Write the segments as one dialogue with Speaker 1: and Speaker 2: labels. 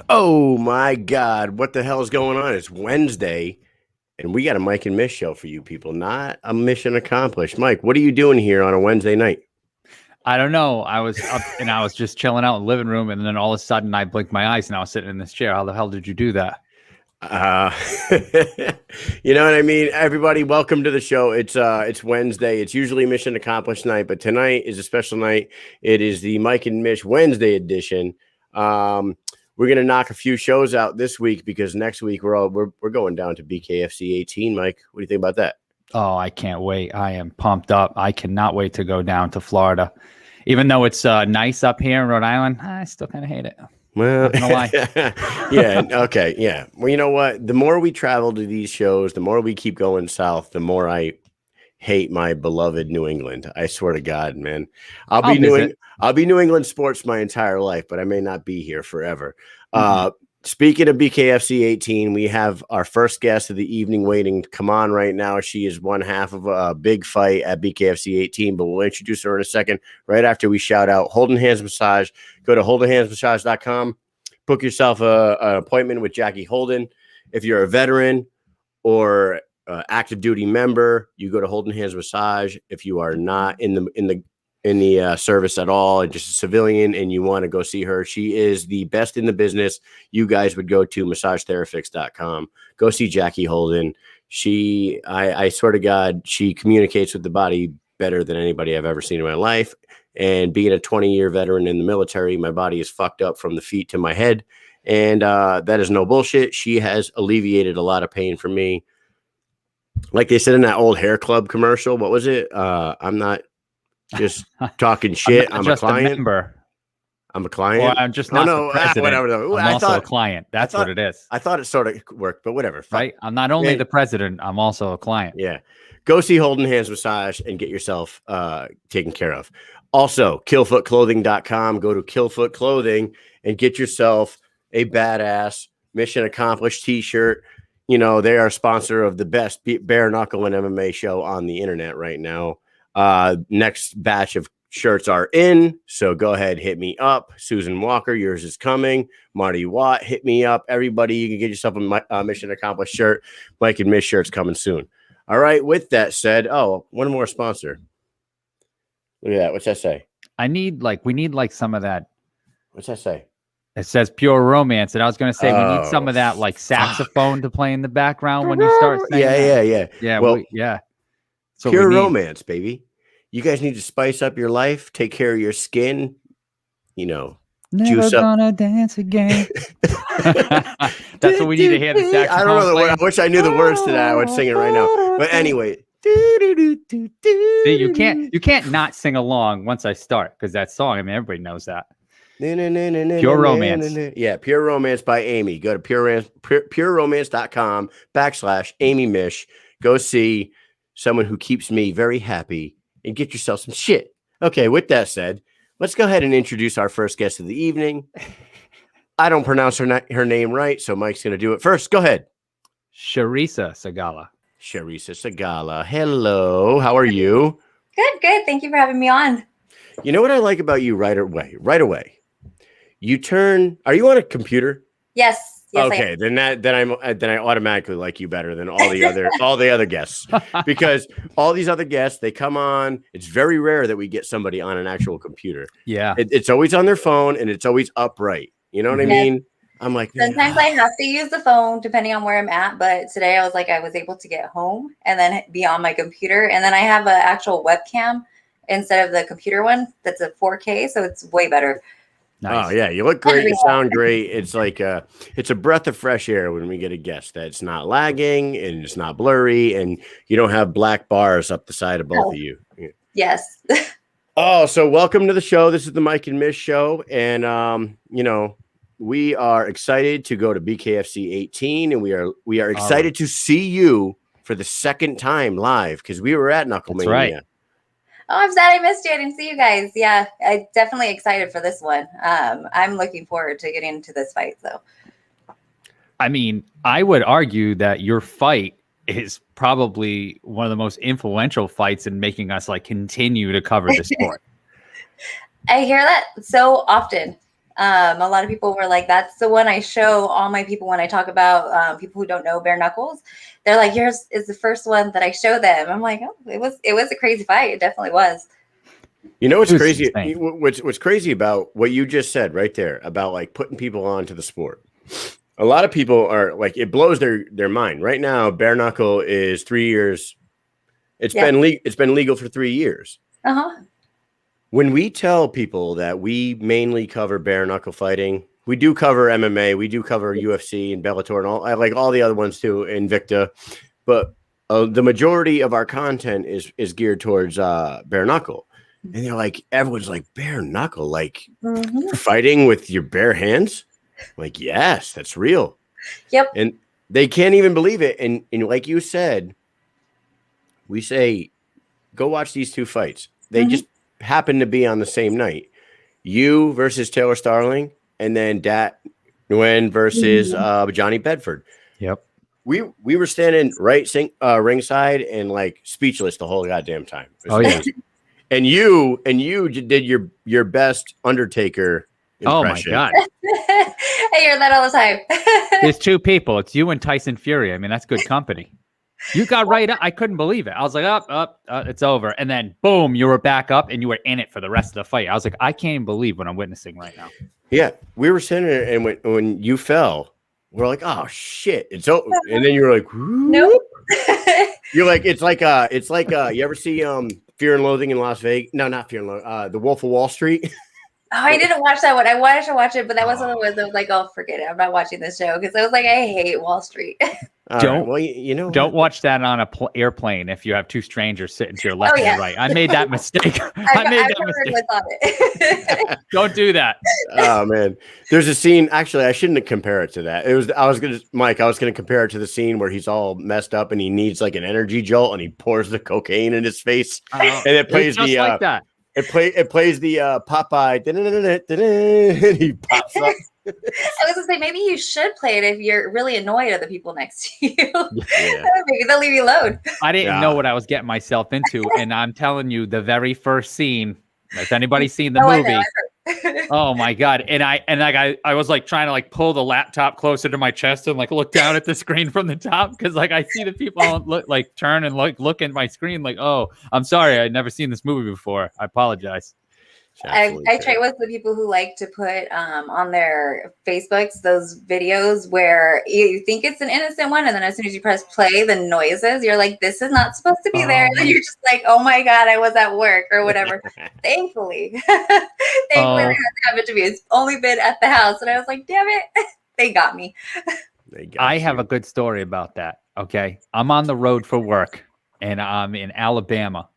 Speaker 1: Oh my God, what the hell is going on? It's Wednesday, and we got a Mike and Mish show for you people, not a mission accomplished. Mike, what are you doing here on a Wednesday night?
Speaker 2: I don't know. I was up and I was just chilling out in the living room, and then all of a sudden I blinked my eyes and I was sitting in this chair. How the hell did you do that?
Speaker 1: Uh, you know what I mean? Everybody, welcome to the show. It's Wednesday. It's usually mission accomplished night, but tonight is a special night. It is the Mike and Mish Wednesday edition. We're gonna knock a few shows out this week because next week we're going down to BKFC 18. Mike, what do you think about that?
Speaker 2: Oh, I can't wait. I am pumped up. I cannot wait to go down to Florida. Even though it's nice up here in Rhode Island, I still kind of hate it.
Speaker 1: Well,
Speaker 2: not gonna lie.
Speaker 1: Yeah, okay, yeah. Well, you know what? The more we travel to these shows, the more we keep going south, the more I hate my beloved New England. I swear to God, man. I'll be New England sports my entire life, but I may not be here forever. Speaking of BKFC 18, we have our first guest of the evening waiting to come on right now. She is one half of a big fight at BKFC 18, but we'll introduce her in a second right after we shout out Holding Hands Massage. Go to holdenhandsmassage.com. Book yourself an appointment with Jackie Holden. If you're a veteran or active duty member, you go to Holding Hands Massage. If you are not in the service at all and just a civilian and you want to go see her, she is the best in the business. You guys would go to massagetherapist.com. Go see Jackie Holden. I swear to God, she communicates with the body better than anybody I've ever seen in my life. And being a 20-year veteran in the military, my body is fucked up from the feet to my head. And that is no bullshit. She has alleviated a lot of pain for me. Like they said in that old hair club commercial, what was it? I'm not just talking shit. I'm
Speaker 2: just
Speaker 1: a client.
Speaker 2: A member.
Speaker 1: I'm a client.
Speaker 2: Or I'm just not the president.
Speaker 1: Whatever.
Speaker 2: I'm also a client. That's what it is.
Speaker 1: I thought it sort of worked, but whatever.
Speaker 2: Right? I'm not only the president, I'm also a client.
Speaker 1: Yeah. Go see Holding Hands Massage and get yourself taken care of. Also, killfootclothing.com. Go to Killfoot Clothing and get yourself a badass Mission Accomplished t-shirt. You know, they are a sponsor of the best bare knuckle and MMA show on the internet right now. Next batch of shirts are in, so go ahead, hit me up. Susan Walker, yours is coming. Marty Watt, hit me up. Everybody, you can get yourself a Mission Accomplished shirt. Mike and Mish shirt's coming soon. All right, with that said, one more sponsor. Look at that. What's that say?
Speaker 2: We need some of that.
Speaker 1: What's that say?
Speaker 2: It says Pure Romance, and I was going to say we need some of that saxophone to play in the background when you start saying
Speaker 1: Yeah.
Speaker 2: Well, yeah. So
Speaker 1: Pure Romance, baby. You guys need to spice up your life, take care of your skin,
Speaker 2: Never
Speaker 1: juice up.
Speaker 2: gonna dance again. That's what we need to hear the saxophone.
Speaker 1: I don't know. I wish I knew the words to that. I would sing it right now. But anyway.
Speaker 2: See, you can't not sing along once I start because that song, everybody knows that. Pure Romance.
Speaker 1: Yeah, Pure Romance by Amy. Go to pureromance.com/Amy Mish. Go see someone who keeps me very happy and get yourself some shit. Okay, with that said, let's go ahead and introduce our first guest of the evening. I don't pronounce her name right, so Mike's going to do it first. Go ahead.
Speaker 2: Charisa Sigala.
Speaker 1: Charisa Sigala. Hello. How are you?
Speaker 3: Good. Thank you for having me on.
Speaker 1: You know what I like about you right away? Are you on a computer?
Speaker 3: Yes.
Speaker 1: Okay, then I automatically like you better than all the other guests, because all these other guests, they come on. It's very rare that we get somebody on an actual computer.
Speaker 2: Yeah,
Speaker 1: it's always on their phone and it's always upright. You know what I mean? I'm like,
Speaker 3: sometimes I have to use the phone depending on where I'm at, but today I was able to get home and then be on my computer, and then I have an actual webcam instead of the computer one that's a 4K, so it's way better.
Speaker 1: Nice. Oh yeah, you look great. You sound great. It's like it's a breath of fresh air when we get a guest that's not lagging and it's not blurry, and you don't have black bars up the side of both of you. Yeah.
Speaker 3: Yes.
Speaker 1: So welcome to the show. This is the Mike and Mish show, and we are excited to go to BKFC 18, and we are excited to see you for the second time live because we were at Knucklemania.
Speaker 2: That's right.
Speaker 3: Oh, I'm sad I missed you. I didn't see you guys. Yeah, I'm definitely excited for this one. I'm looking forward to getting into this fight. So,
Speaker 2: I would argue that your fight is probably one of the most influential fights in making us continue to cover the sport.
Speaker 3: I hear that so often. A lot of people were like, that's the one I show all my people when I talk about people who don't know bare knuckles. They're like, yours is the first one that I show them. I'm like, oh, it was a crazy fight. It definitely was.
Speaker 1: You know what's crazy? What's crazy about what you just said right there about like putting people onto the sport? A lot of people are like, it blows their mind. Right now, bare knuckle is 3 years. It's been legal for 3 years.
Speaker 3: Uh-huh.
Speaker 1: When we tell people that we mainly cover bare knuckle fighting, we do cover MMA, we do cover UFC and Bellator and all the other ones too, Invicta, but the majority of our content is geared towards bare knuckle. And they're like, everyone's like, bare knuckle, like fighting with your bare hands? I'm like, yes, that's real.
Speaker 3: Yep.
Speaker 1: And they can't even believe it. And like you said, we say, go watch these two fights. They just happen to be on the same night. You versus Taylor Starling, and then Danielle Wynn versus Johnny Bedford.
Speaker 2: Yep.
Speaker 1: We were standing ringside and like speechless the whole goddamn time.
Speaker 2: Oh yeah.
Speaker 1: And you did your best Undertaker impression.
Speaker 2: Oh my god.
Speaker 3: I hear that all the time.
Speaker 2: There's two people. It's you and Tyson Fury. I mean, that's good company. You got right up. I couldn't believe it. I was like, up, it's over. And then boom, you were back up and you were in it for the rest of the fight. I was like, I can't even believe what I'm witnessing right now.
Speaker 1: Yeah. We were sitting there, and when you fell, we're like, oh shit, it's over. And then you're like,
Speaker 3: nope.
Speaker 1: You're like, it's like you ever see Fear and Loathing in Las Vegas? No, not Fear and Loathing, The Wolf of Wall Street.
Speaker 3: Oh, I didn't watch that one. I wanted to watch it, but that was one of the ones I was like, oh, forget it. I'm not watching this show because I was like, I hate Wall Street.
Speaker 2: Don't
Speaker 1: don't
Speaker 2: watch that on an airplane if you have two strangers sitting to your left and right. I made that mistake. I made that mistake. Don't do that.
Speaker 1: Oh man, there's a scene. Actually, I shouldn't compare it to that. I was gonna compare it to the scene where he's all messed up and he needs like an energy jolt and he pours the cocaine in his face, and it plays the
Speaker 2: like that.
Speaker 1: It plays the Popeye, and he pops up.
Speaker 3: I was gonna say maybe you should play it if you're really annoyed at the people next to you. Yeah. Maybe they'll leave you alone.
Speaker 2: I didn't know what I was getting myself into, and I'm telling you, the very first scene. Has anybody seen the movie? Oh my god! And I was like trying to like pull the laptop closer to my chest and like look down at the screen from the top because like I see the people turn and look at my screen like, oh, I'm sorry, I'd never seen this movie before. I apologize.
Speaker 3: I try with the people who like to put on their Facebooks those videos where you think it's an innocent one, and then as soon as you press play, the noises, you're like, this is not supposed to be there. And then you're just like, oh my god, I was at work or whatever. Thankfully, they didn't have it to me. It's only been at the house, and I was like, damn it, they got me.
Speaker 2: I have a good story about that. Okay, I'm on the road for work, and I'm in Alabama,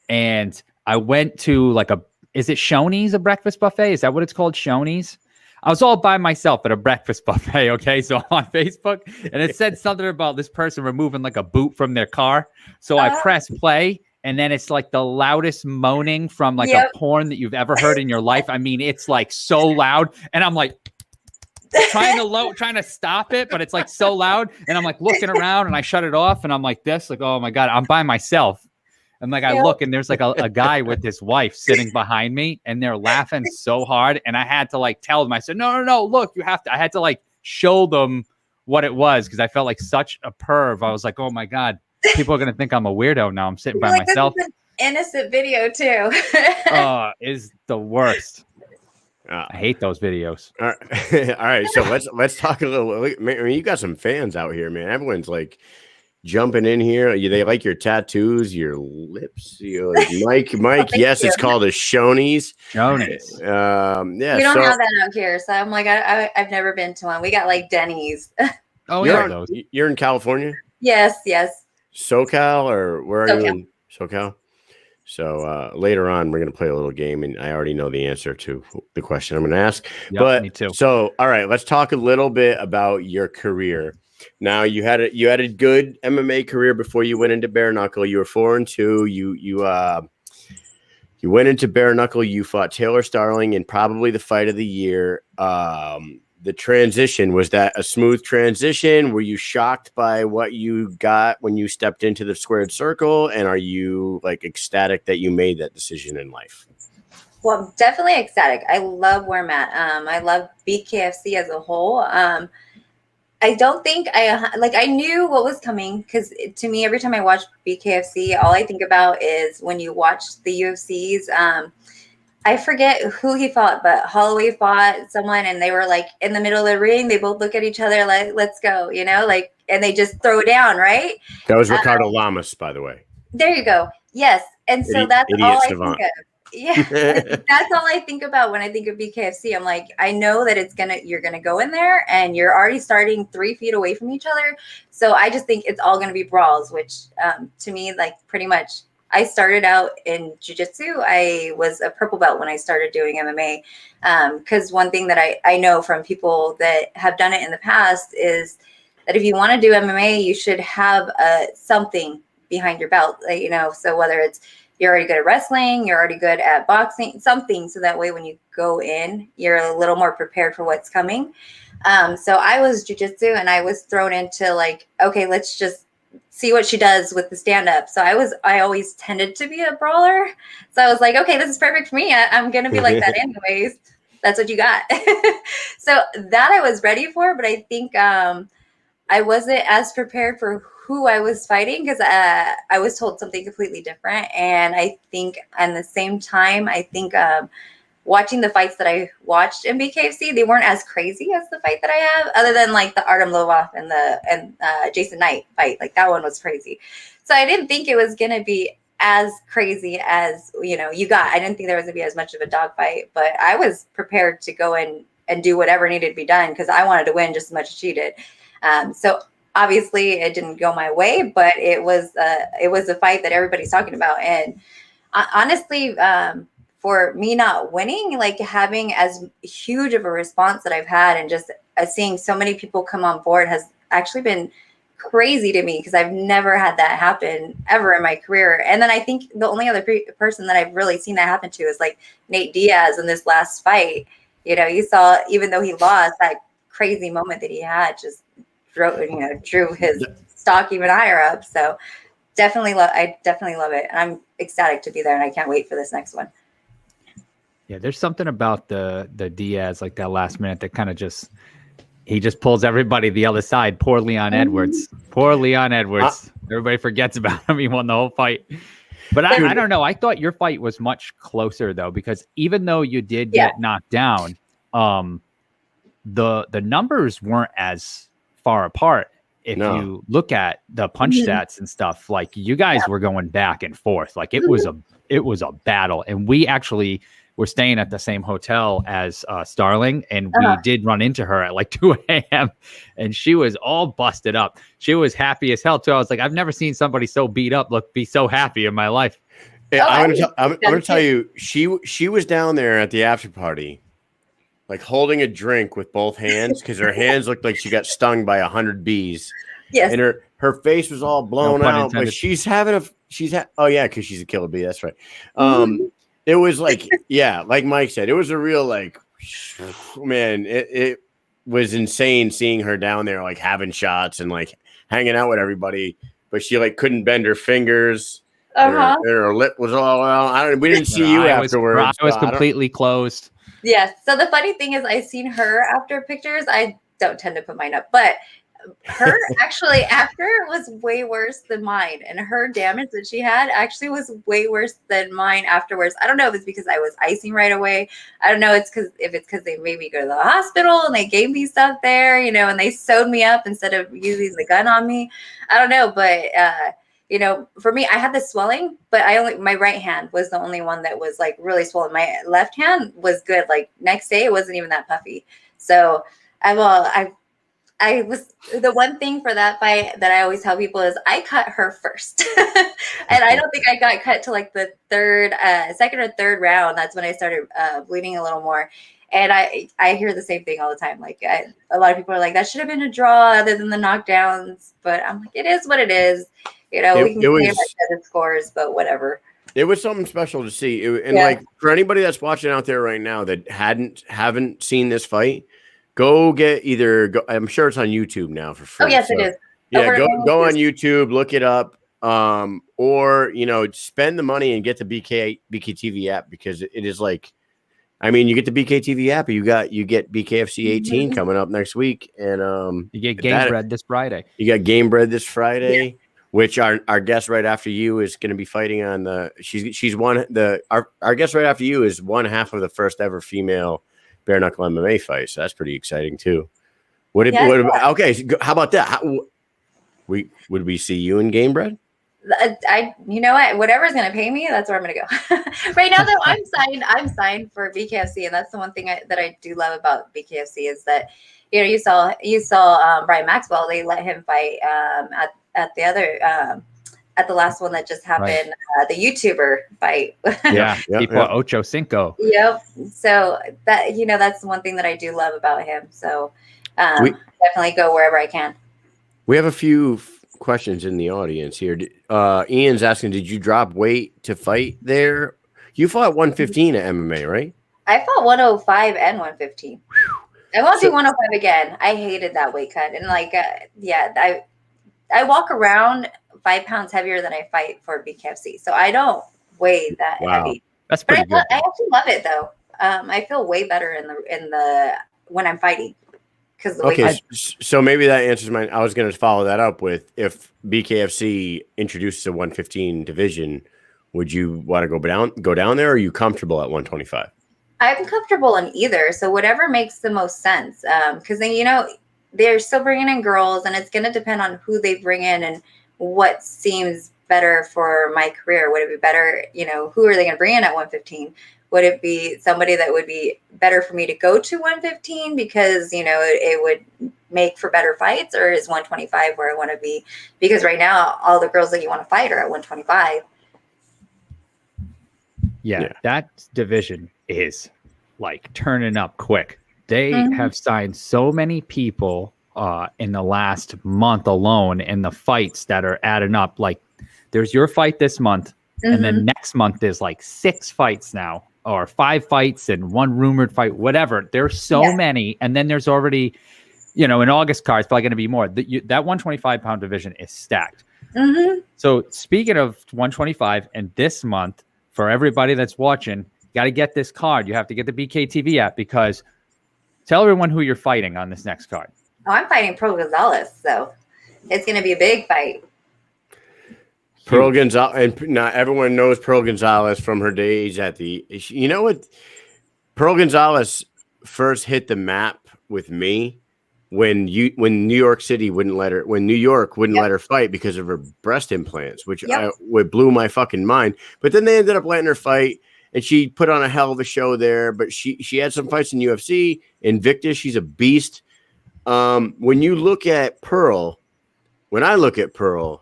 Speaker 2: and I went to like is it Shoney's, a breakfast buffet? Is that what it's called? Shoney's? I was all by myself at a breakfast buffet, okay? So I'm on Facebook, and it said something about this person removing like a boot from their car. So I press play, and then it's like the loudest moaning from like a porn that you've ever heard in your life. I mean, it's like so loud, and I'm like trying to stop it, but it's like so loud, and I'm like looking around, and I shut it off, and I'm like this, like, oh my god, I'm by myself. And like I look, and there's like a guy with his wife sitting behind me, and they're laughing so hard. And I had to like tell them, I said, no, look, you have to. I had to like show them what it was because I felt like such a perv. I was like, oh my god, people are gonna think I'm a weirdo now. I'm sitting by myself.
Speaker 3: This is an innocent video too.
Speaker 2: Is the worst. I hate those videos.
Speaker 1: All right. So let's talk a little. I mean, you got some fans out here, man. Everyone's like jumping in here. They like your tattoos, your lips. Like, Mike. Yes, it's called a Shoney's.
Speaker 2: Shoney's.
Speaker 1: Yeah.
Speaker 3: We don't have that out here, so I'm like, I've never been to one. We got like Denny's.
Speaker 2: Oh,
Speaker 1: you're in California?
Speaker 3: Yes.
Speaker 1: SoCal, or where are you in SoCal? So later on, we're going to play a little game, and I already know the answer to the question I'm going to ask.
Speaker 2: Yep, me too.
Speaker 1: So, all right, let's talk a little bit about your career. Now, you had a good MMA career before you went into bare knuckle. You were 4-2. You went into bare knuckle. You fought Taylor Starling in probably the fight of the year. The transition, was that a smooth transition? Were you shocked by what you got when you stepped into the squared circle? And are you like ecstatic that you made that decision in life?
Speaker 3: Well, definitely ecstatic. I love where I'm at. I love BKFC as a whole. I don't think I knew what was coming, because to me, every time I watch BKFC, all I think about is when you watch the UFCs. I forget who he fought, but Holloway fought someone, and they were like in the middle of the ring. They both look at each other like, "Let's go," and they just throw down, right?
Speaker 1: That was Ricardo Lamas, by the way.
Speaker 3: There you go. Yes, and so that's all I think of. Yeah, that's all I think about when I think of BKFC. I'm like, I know that you're gonna go in there, and you're already starting 3 feet away from each other. So I just think it's all gonna be brawls, which to me, like, pretty much. I started out in jiu-jitsu. I was a purple belt when I started doing MMA. Because one thing that I know from people that have done it in the past is that if you want to do MMA, you should have something behind your belt. So whether it's you're already good at wrestling, you're already good at boxing, something, so that way when you go in, you're a little more prepared for what's coming. So I was jiu-jitsu, and I was thrown into like, okay, let's just see what she does with the stand-up. So I always tended to be a brawler. So I was like, okay, this is perfect for me. I'm going to be like that anyways. That's what you got. So that I was ready for, but I think I wasn't as prepared for who I was fighting, because I was told something completely different. And I think at the same time, watching the fights that I watched in BKFC, they weren't as crazy as the fight that I have, other than like the Artem Lobov and Jason Knight fight. Like, that one was crazy. So I didn't think it was going to be as crazy as, you got. I didn't think there was going to be as much of a dogfight, but I was prepared to go in and do whatever needed to be done, because I wanted to win just as much as she did. So obviously it didn't go my way, but it was a fight that everybody's talking about. And honestly, for me not winning, like having as huge of a response that I've had, and just seeing so many people come on board has actually been crazy to me, because I've never had that happen ever in my career. And then I think the only other person that I've really seen that happen to is like Nate Diaz in this last fight. You saw, even though he lost, that crazy moment that he had just drew his stock even higher up. So I definitely love it. And I'm ecstatic to be there, and I can't wait for this next one.
Speaker 2: Yeah, there's something about the Diaz, like that last minute, that kind of he just pulls everybody the other side. Poor Leon Edwards. Everybody forgets about him. He won the whole fight. But I don't know. I thought your fight was much closer, though, because even though you did get knocked down, the numbers weren't as far apart. If you look at the punch stats and stuff, like, you guys were going back and forth. Like, it was a battle. And we actually were staying at the same hotel as Starling, and we did run into her at like 2 a.m. and she was all busted up. She was happy as hell too. I was like, I've never seen somebody so beat up be so happy in my life.
Speaker 1: I'm gonna tell you, she was down there at the after party, like holding a drink with both hands, because her hands looked like she got stung by 100 bees. Yes, and her face was all blown out. But she's because she's a killer bee. That's right. It was like, like Mike said, it was a real, like, man, it was insane seeing her down there, like, having shots and, like, hanging out with everybody. But she, like, couldn't bend her fingers. And her lip was all out. We didn't see you afterwards.
Speaker 2: I was completely closed.
Speaker 3: Yes. So the funny thing is, I seen her after pictures. I don't tend to put mine up, but her actually after was way worse than mine, and her damage that she had actually was way worse than mine afterwards. I don't know if it's because I was icing right away. I don't know if it's because they made me go to the hospital and they gave me stuff there, and they sewed me up instead of using the gun on me. I don't know, but for me, I had the swelling, but my right hand was the only one that was like really swollen. My left hand was good. Like, next day, it wasn't even that puffy. So I was, the one thing for that fight that I always tell people is I cut her first. And I don't think I got cut to like the second or third round. That's when I started bleeding a little more. And I hear the same thing all the time. Like, a lot of people are like, that should have been a draw other than the knockdowns. But I'm like, it is what it is. We can say about the scores, but whatever.
Speaker 1: It was something special to see. Like, for anybody that's watching out there right now that haven't seen this fight, go get I'm sure it's on YouTube now for free.
Speaker 3: Oh, yes, it is.
Speaker 1: Yeah, go on YouTube, look it up, or spend the money and get the BKTV app, because it is like I mean, you get the BKTV app. You get BKFC 18 coming up next week, and
Speaker 2: you get Gamebred this Friday.
Speaker 1: You got Gamebred this Friday, which our guest right after you is going to be fighting on the. Our guest right after you is one half of the first ever female bare knuckle MMA fight. So that's pretty exciting too. Okay, so how about that? Would we see you in Gamebred?
Speaker 3: You know what? Whatever's gonna pay me, that's where I'm gonna go. Right now, though, I'm signed for BKFC, and that's the one thing that I do love about BKFC is that, you saw Brian Maxwell. They let him fight at the other at the last one that just happened, the YouTuber fight.
Speaker 2: People Ocho Cinco.
Speaker 3: Yep. So that that's the one thing that I do love about him. So definitely go wherever I can.
Speaker 1: We have a few questions in the audience here. Ian's asking, did you drop weight to fight there? You fought 115 at MMA, right? I
Speaker 3: fought 105 and 115. I won't do 105 again. I hated that weight cut. And I walk around 5 pounds heavier than I fight for BKFC. So I don't weigh that heavy.
Speaker 2: That's pretty good.
Speaker 3: I actually love it though. I feel way better in the when I'm fighting.
Speaker 1: So maybe that answers mine. I was going to follow that up with, if BKFC introduces a 115 division, would you want to go down there, or are you comfortable at 125?
Speaker 3: I'm comfortable in either. So whatever makes the most sense. Because then, they're still bringing in girls, and it's going to depend on who they bring in and what seems better for my career. Would it be better, who are they going to bring in at 115? Would it be somebody that would be better for me to go to 115 because, it would make for better fights, or is 125 where I want to be? Because right now, all the girls that you want to fight are at 125.
Speaker 2: Yeah, that division is like turning up quick. They have signed so many people in the last month alone, and the fights that are adding up. Like, there's your fight this month, and then next month there's like 6 fights now, or 5 fights and 1 rumored fight, whatever. There's so many. And then there's already, an August card, it's probably going to be more. That 125-pound division is stacked. So speaking of 125, and this month, for everybody that's watching, you got to get this card. You have to get the BKTV app, because tell everyone who you're fighting on this next card.
Speaker 3: Oh, I'm fighting Pearl Gonzalez. So it's going to be a big fight.
Speaker 1: Pearl Gonzalez, and not everyone knows Pearl Gonzalez from her days at the. You know what? Pearl Gonzalez first hit the map with me when New York City wouldn't let her. When New York wouldn't let her fight because of her breast implants, which blew my fucking mind. But then they ended up letting her fight, and she put on a hell of a show there. But she had some fights in UFC, Invictus. She's a beast. When you look at Pearl, when I look at Pearl.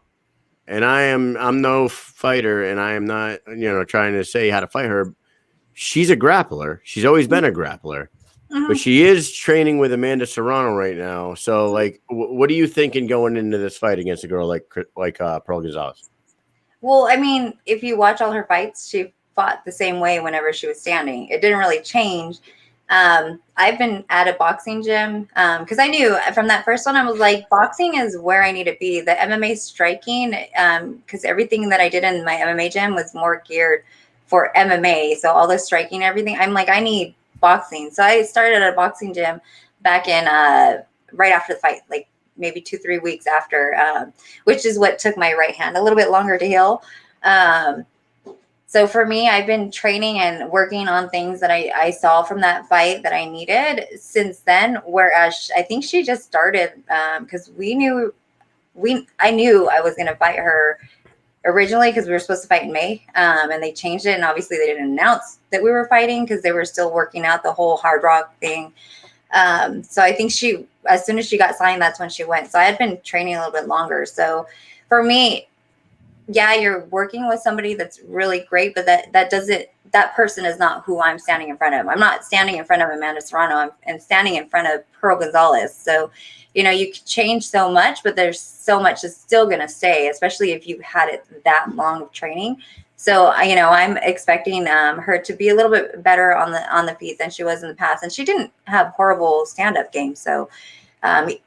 Speaker 1: And I'm no fighter, and I am not, trying to say how to fight her. She's a grappler. She's always been a grappler, but she is training with Amanda Serrano right now. So, like, what are you thinking going into this fight against a girl like Pearl Gonzalez?
Speaker 3: Well, I mean, if you watch all her fights, she fought the same way whenever she was standing. It didn't really change. I've been at a boxing gym because I knew from that first one, I was like, boxing is where I need to be. The MMA striking, because everything that I did in my MMA gym was more geared for MMA. So all the striking, everything, I'm like, I need boxing. So I started at a boxing gym back in right after the fight, like maybe 2-3 weeks after, which is what took my right hand a little bit longer to heal. So for me, I've been training and working on things that I saw from that fight that I needed since then. Whereas I think she just started because I knew I was going to fight her originally because we were supposed to fight in May, and they changed it. And obviously they didn't announce that we were fighting because they were still working out the whole Hard Rock thing. So I think as soon as she got signed, that's when she went. So I had been training a little bit longer. So for me, yeah, you're working with somebody that's really great, but that person is not who I'm standing in front of. I'm not standing in front of Amanda Serrano. I'm standing in front of Pearl Gonzalez. So, you can change so much, but there's so much that's still going to stay, especially if you've had it that long of training. So, I'm expecting her to be a little bit better on the feet than she was in the past. And she didn't have horrible stand-up games. So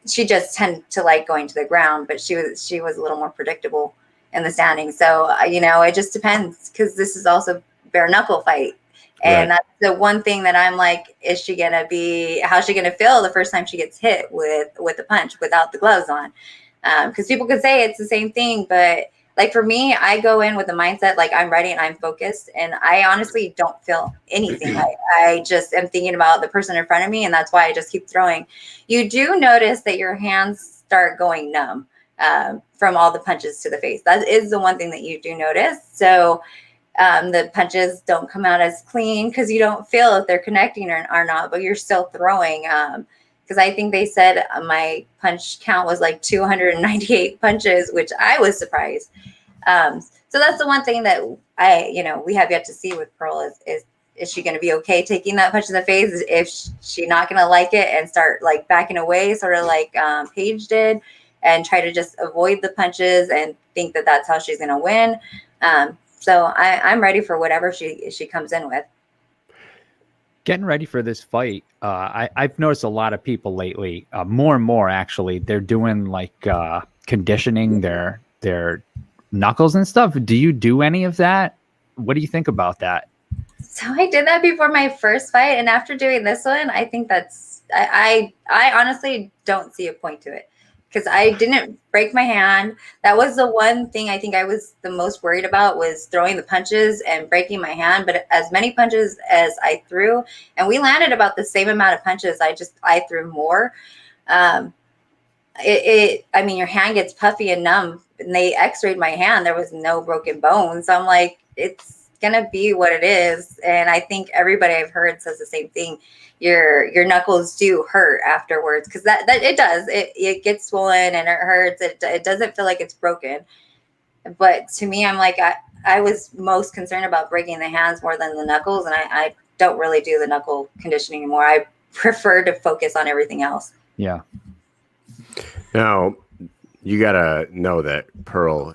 Speaker 3: she just tended to like going to the ground, but she was a little more predictable in the standing. So, it just depends because this is also bare knuckle fight. And that's the one thing that I'm like, how's she going to feel the first time she gets hit with a punch without the gloves on? Because people could say it's the same thing, but like for me, I go in with the mindset, like I'm ready and I'm focused, and I honestly don't feel anything. I just am thinking about the person in front of me, and that's why I just keep throwing. You do notice that your hands start going numb from all the punches to the face. That is the one thing that you do notice. So the punches don't come out as clean because you don't feel if they're connecting or not, but you're still throwing. Because I think they said my punch count was like 298 punches, which I was surprised. So that's the one thing that we have yet to see with Pearl is she going to be okay taking that punch in the face? Is she not going to like it and start like backing away, sort of like Paige did, and try to just avoid the punches and think that that's how she's going to win? So I'm ready for whatever she comes in with.
Speaker 2: Getting ready for this fight, I've noticed a lot of people lately, more and more actually, they're doing like conditioning their knuckles and stuff. Do you do any of that? What do you think about that?
Speaker 3: So I did that before my first fight, and after doing this one, I think I honestly don't see a point to it. Because I didn't break my hand. That was the one thing I think I was the most worried about, was throwing the punches and breaking my hand. But as many punches as I threw, and we landed about the same amount of punches, I threw more. I mean, your hand gets puffy and numb, and they x-rayed my hand. There was no broken bones. So I'm like, it's gonna be what it is. And I think everybody I've heard says the same thing. Your knuckles do hurt afterwards, because that it does. It gets swollen and it hurts. It doesn't feel like it's broken. But to me, I'm like, I was most concerned about breaking the hands more than the knuckles, and I don't really do the knuckle conditioning anymore. I prefer to focus on everything else.
Speaker 2: Yeah.
Speaker 1: Now, you gotta know that Pearl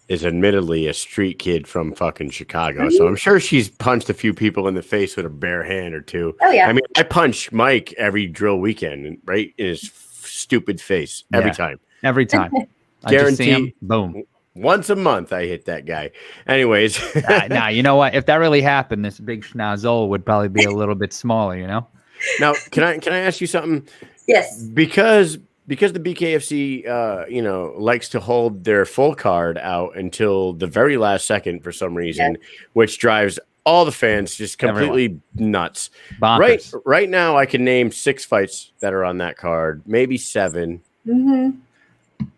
Speaker 1: is admittedly a street kid from fucking Chicago. So I'm sure she's punched a few people in the face with a bare hand or two.
Speaker 3: Oh, yeah.
Speaker 1: I mean, I punch Mike every drill weekend, right? In his stupid face every time.
Speaker 2: Every time. I just see him, boom.
Speaker 1: Once a month, I hit that guy. Anyways.
Speaker 2: Now, you know what? If that really happened, this big schnozzle would probably be a little bit smaller, you know?
Speaker 1: Now, can I ask you something?
Speaker 3: Yes.
Speaker 1: Because the BKFC, likes to hold their full card out until the very last second for some reason, which drives all the fans just completely nuts.
Speaker 2: Bonkers.
Speaker 1: Right now, I can name 6 fights that are on that card, maybe 7.
Speaker 3: Mm-hmm.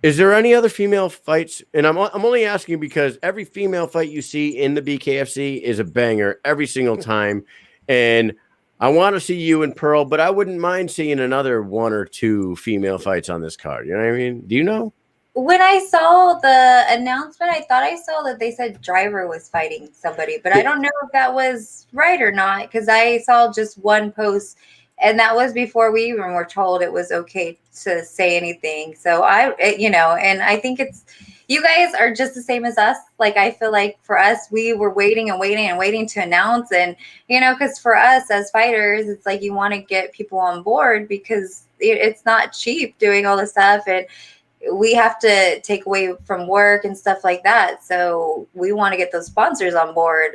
Speaker 1: Is there any other female fights? And I'm only asking because every female fight you see in the BKFC is a banger every single time, and I want to see you and Pearl, but I wouldn't mind seeing another 1 or 2 female fights on this card. You know what I mean? Do you know?
Speaker 3: When I saw the announcement, I thought I saw that they said Driver was fighting somebody, but I don't know if that was right or not, because I saw just one post, and that was before we even were told it was okay to say anything. So and I think you guys are just the same as us. Like, I feel like for us, we were waiting to announce. And, because for us as fighters, it's like you want to get people on board, because it's not cheap doing all this stuff. And we have to take away from work and stuff like that. So we want to get those sponsors on board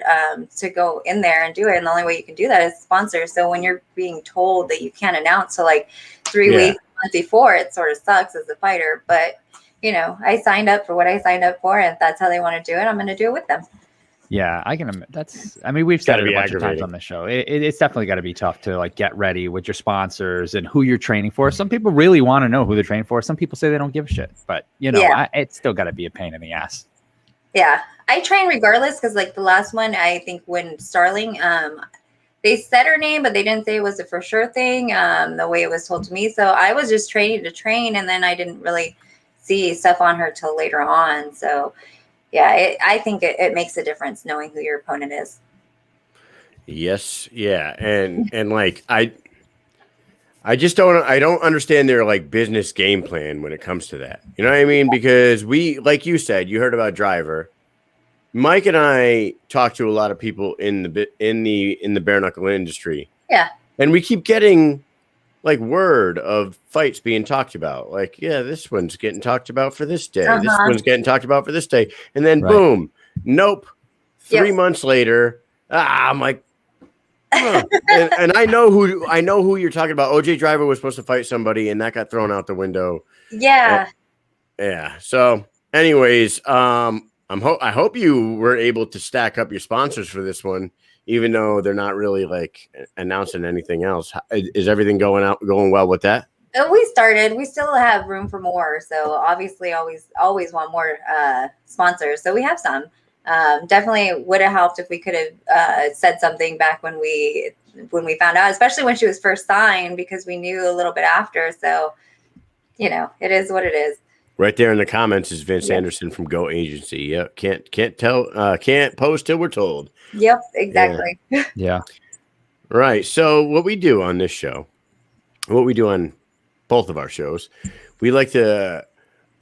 Speaker 3: to go in there and do it. And the only way you can do that is sponsors. So when you're being told that you can't announce till like 3 weeks, a month before, it sort of sucks as a fighter. But I signed up for what I signed up for, and if that's how they want to do it, I'm going to do it with them.
Speaker 2: Yeah, I can. We've said it a bunch of times on the show. It's definitely got to be tough to like get ready with your sponsors and who you're training for. Some people really want to know who they're training for. Some people say they don't give a shit, but it's still got to be a pain in the ass. Yeah,
Speaker 3: I train regardless, because like the last one, I think when Starling, they said her name, but they didn't say it was a for sure thing. The way it was told to me, so I was just training to train, and then I didn't really see stuff on her till later on. So yeah, I think it makes a difference knowing who your opponent is.
Speaker 1: Yes. Yeah. And like, I don't understand their like business game plan when it comes to that. You know what I mean? Because like you said, you heard about Driver. Mike and I talk to a lot of people in the bare knuckle industry.
Speaker 3: Yeah.
Speaker 1: And we keep getting like word of fights being talked about. Like, yeah, this one's getting talked about for this day. This one's getting talked about for this day. And then boom, nope. 3 months later, I'm like, Huh. And I know who you're talking about. OJ Driver was supposed to fight somebody, and that got thrown out the window.
Speaker 3: Yeah.
Speaker 1: Yeah. So, anyways, I hope you were able to stack up your sponsors for this one, even though they're not really like announcing anything else. Is everything going well with that?
Speaker 3: We started. We still have room for more. So obviously, always want more sponsors. So we have some. Definitely would have helped if we could have said something back when we found out, especially when she was first signed, because we knew a little bit after. So, it is what it is.
Speaker 1: Right there in the comments is Vince Anderson from Go Agency. Yep, can't post till we're told.
Speaker 3: Yep, exactly.
Speaker 2: Yeah.
Speaker 1: Right. So what we do on this show, what we do on both of our shows, we like to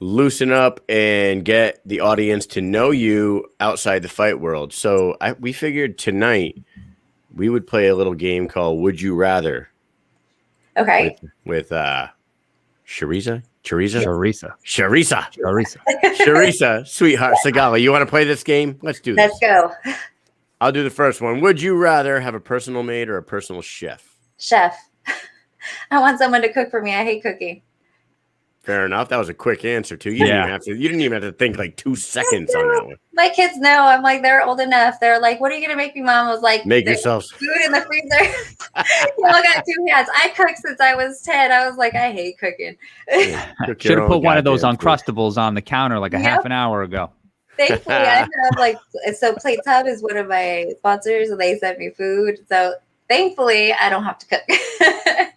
Speaker 1: loosen up and get the audience to know you outside the fight world. So we figured tonight we would play a little game called Would You Rather.
Speaker 3: Okay.
Speaker 1: With Charisa Sweetheart Sigala. You want to play this game? Let's do this.
Speaker 3: Let's go.
Speaker 1: I'll do the first one. Would you rather have a personal maid or a personal chef?
Speaker 3: Chef. I want someone to cook for me. I hate cooking.
Speaker 1: Fair enough. That was a quick answer too. You didn't even have to think like 2 seconds on that one.
Speaker 3: My kids know. I'm like, they're old enough. They're like, what are you gonna make me, Mom? I was like,
Speaker 1: make yourselves
Speaker 3: food in the freezer. You all got 2 hands. I cooked since I was 10. I was like, I hate cooking.
Speaker 2: Should have put one of those Uncrustables on the counter like a half an hour ago.
Speaker 3: Thankfully, I have so Plate Tub is one of my sponsors, and they sent me food. So thankfully, I don't have to cook. I